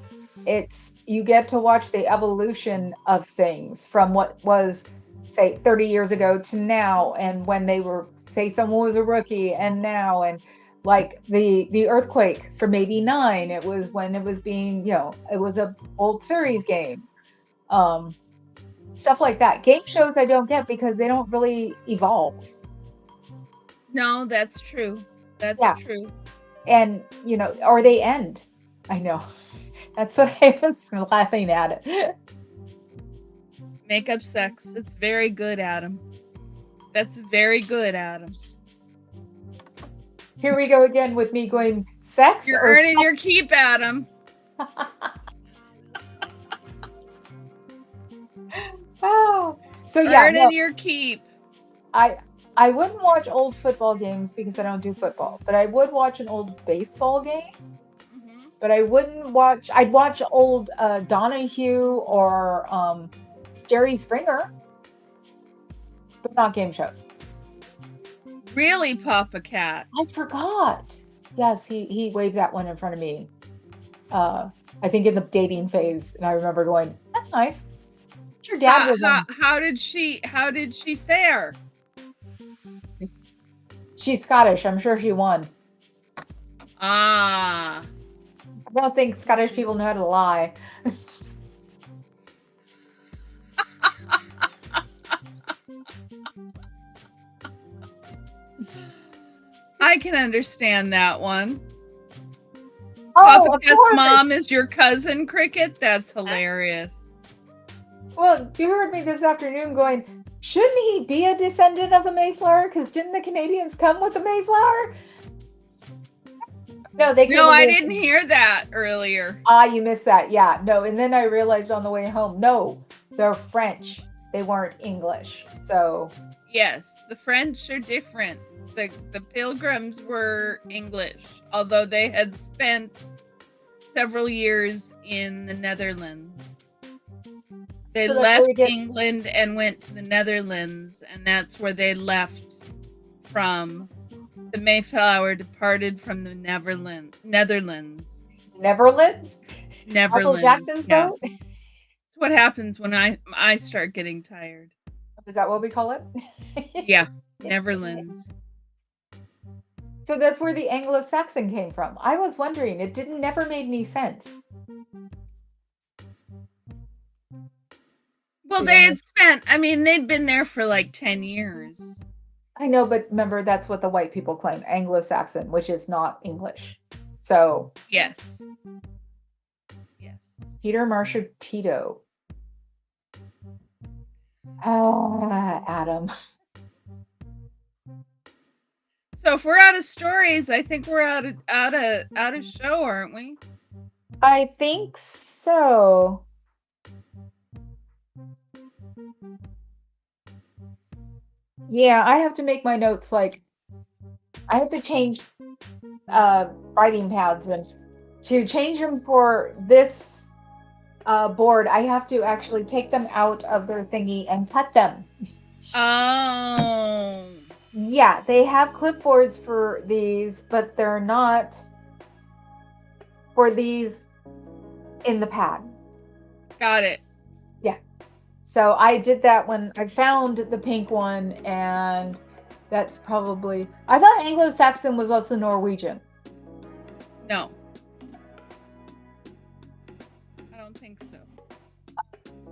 It's you get to watch the evolution of things from what was, say, 30 years ago to now, and when they were, say, someone was a rookie, and now, and like the earthquake from '89. It was when it was being, it was a old series game. Um, Stuff like that. Game shows I don't get because they don't really evolve.
No, that's true. That's
Yeah.
true.
And or they end. I know. That's what I was laughing at it.
Makeup sex. It's very good, Adam. That's very good, Adam.
Here we go again with me going sex.
You're earning your keep, Adam.
Oh, so yeah,
Earning your keep.
I wouldn't watch old football games because I don't do football, but I would watch an old baseball game. But I wouldn't watch. I'd watch old Donahue or Jerry Springer, but not game shows.
Really, Papa Cat?
I forgot. Yes, he waved that one in front of me. I think in the dating phase, and I remember going, "That's nice." Your dad was on.
How did she fare?
She's Scottish. I'm sure she won.
Ah.
I don't think Scottish people know how to lie.
I can understand that one.
Oh,
Papa Cat's mom is your cousin, Cricket? That's hilarious.
Well, you heard me this afternoon going, shouldn't he be a descendant of the Mayflower? Because didn't the Canadians come with the Mayflower? No, they came.
No, I didn't hear that earlier.
You missed that. Yeah, no. And then I realized on the way home, no, they're French. They weren't English. So
yes, the French are different. The Pilgrims were English, although they had spent several years in the Netherlands. They left England and went to the Netherlands, and that's where they left from. The Mayflower departed from the Netherlands.
Neverlands?
Michael
Jackson's boat?
It's what happens when I start getting tired.
Is that what we call it?
Yeah, Neverlands.
So that's where the Anglo-Saxon came from. I was wondering, it never made any sense.
Well, they'd been there for like 10 years.
I know, but remember, that's what the white people claim, Anglo-Saxon, which is not English. So
yes.
Peter Marshall Tito. Adam.
So if we're out of stories, I think we're out of show, aren't we?
I think so. Yeah, I have to make my notes I have to change writing pads, and to change them for this board, I have to actually take them out of their thingy and cut them.
Oh.
Yeah, they have clipboards for these, but they're not for these in the pad.
Got it.
Yeah. So I did that when I found the pink one, and that's probably... I thought Anglo-Saxon was also Norwegian.
No. I don't think so.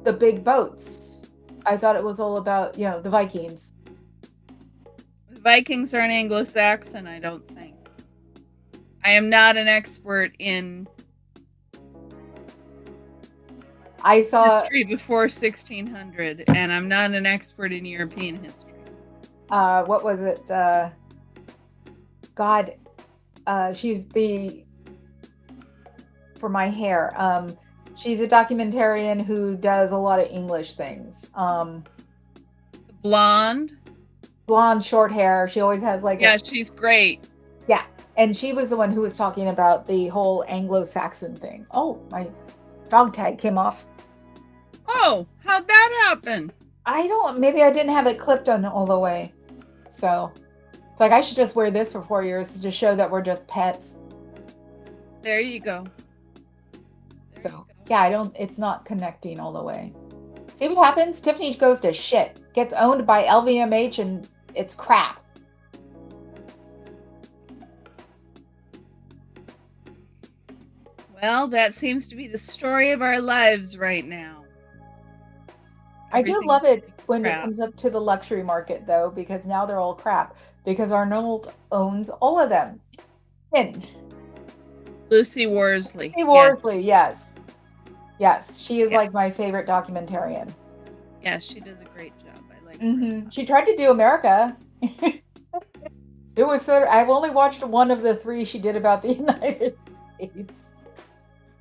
The big boats. I thought it was all about, the Vikings.
The Vikings are an Anglo-Saxon, I don't think. I am not an expert in history before 1600, and I'm not an expert in European history.
What was it? She's for my hair. She's a documentarian who does a lot of English things.
Blonde,
short hair. She always has
she's great.
Yeah, and she was the one who was talking about the whole Anglo-Saxon thing. Oh, my dog tag came off.
Oh, how'd that happen?
Maybe I didn't have it clipped on all the way. So it's like I should just wear this for 4 years to show that we're just pets.
There you go.
So yeah, it's not connecting all the way. See what happens? Tiffany goes to shit. Gets owned by LVMH and it's crap.
Well, that seems to be the story of our lives right now.
I do
Everything's
love it when it
crap.
comes up to the luxury market, though, because now they're all crap. Because Arnold owns all of them. And
Lucy Worsley.
Lucy Worsley, yes. Yes, she is
Yeah.
like my favorite documentarian.
Yes, she does a great job. I like her.
She tried to do America. It was I've only watched one of the 3 she did about the United States.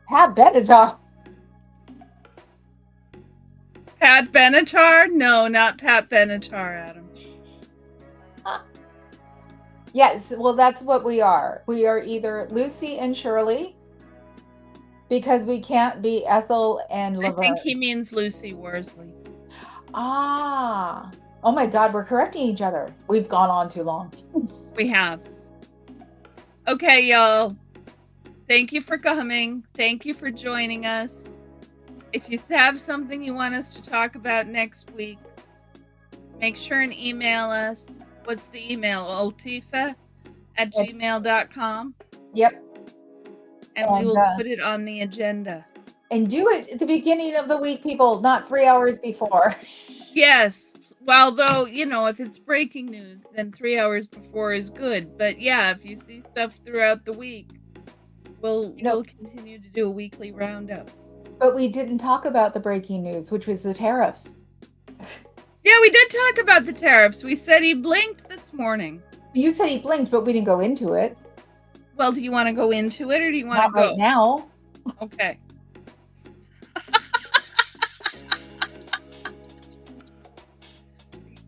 Pat Benatar.
Pat Benatar? No, not Pat Benatar, Adam.
Yes, well, that's what we are. We are either Lucy and Shirley, because we can't be Ethel and
I
Laverne.
think he means Lucy Worsley.
Ah. Oh my God, we're correcting each other. We've gone on too long.
We have. Okay, y'all. Thank you for coming. Thank you for joining us. If you have something you want us to talk about next week, make sure and email us. What's the email? Oldtifa@gmail.com.
Yep.
And we will put it on the agenda.
And do it at the beginning of the week, people, not 3 hours before.
Yes. Well, though, if it's breaking news, then 3 hours before is good. But yeah, if you see stuff throughout the week, we'll continue to do a weekly roundup.
But we didn't talk about the breaking news, which was the tariffs.
Yeah, we did talk about the tariffs. We said he blinked this morning.
You said he blinked, but we didn't go into it.
Well, do you want to go into it or do you want to go?
Not right now.
Okay.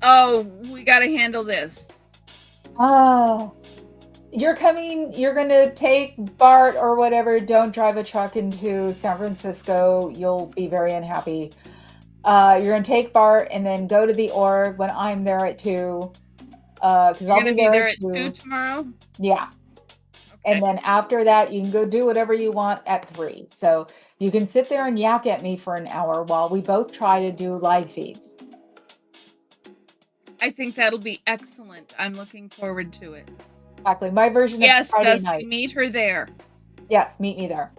Oh, we got to handle this.
Oh. You're going to take Bart or whatever. Don't drive a truck into San Francisco. You'll be very unhappy. You're going to take Bart and then go to the org when I'm there at 2. Because I'll be there
at 2 tomorrow?
Yeah. Okay. And then after that, you can go do whatever you want at 3. So you can sit there and yak at me for an hour while we both try to do live feeds.
I think that'll be excellent. I'm looking forward to it.
Exactly. My version of Friday night.
Meet her there.
Yes, meet me there.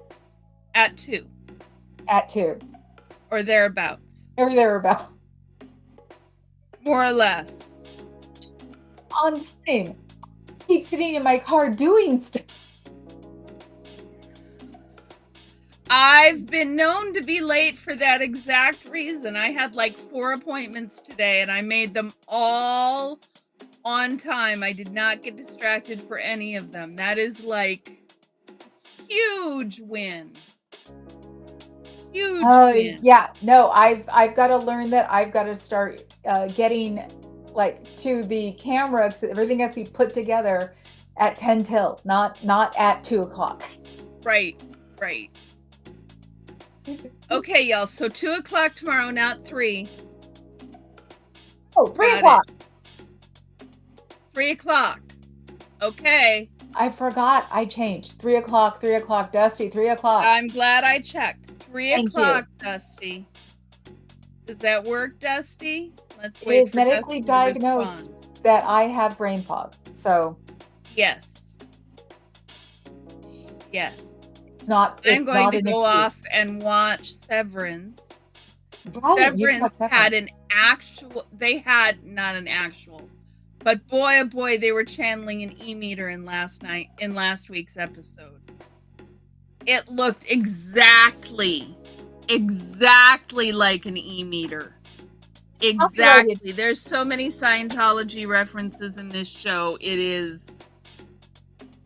At 2.
At 2.
Or thereabouts.
Or thereabouts.
More or less.
On time. Just keep sitting in my car doing stuff.
I've been known to be late for that exact reason. I had like 4 appointments today and I made them all on time. I did not get distracted for any of them. That is like huge win. Huge win.
Yeah. No, I've got to learn that I've got to start getting like to the camera, because everything has to be put together at 10 till, not at 2 o'clock.
Right. Okay, y'all. So 2 o'clock tomorrow, not 3.
Oh, 3 o'clock.
3 o'clock. Okay.
I forgot. I changed. 3 o'clock, Dusty, 3 o'clock.
I'm glad I checked. 3
Thank
o'clock,
you.
Dusty. Does that work, Dusty? Let's
It
wait.
is medically diagnosed that I have brain fog. So.
Yes.
It's not.
I'm going to go off and watch Severance.
Right,
Severance had not an actual, but boy, oh boy, they were channeling an e-meter in last week's episode. It looked exactly like an e-meter. Exactly. There's so many Scientology references in this show. It is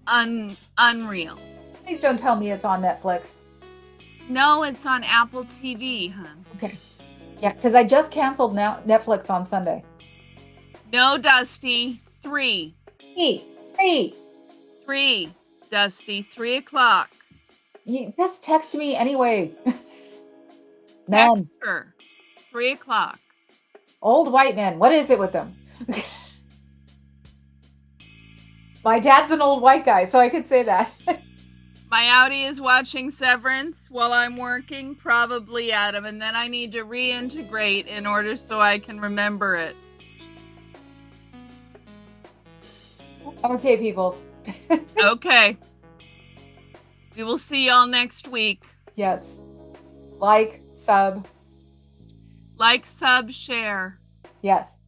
unreal.
Please don't tell me it's on Netflix.
No, it's on Apple TV, hon.
Okay. Yeah, because I just canceled Netflix on Sunday.
No, Dusty. 3. 3, Dusty. 3 o'clock.
You just text me anyway. None.
Text her. 3 o'clock.
Old white men. What is it with them? My dad's an old white guy, so I could say that.
My outie is watching Severance while I'm working, probably Adam, and then I need to reintegrate in order so I can remember it.
Okay, people.
Okay. We will see y'all next week.
Yes. Like, sub.
Like, sub, share.
Yes.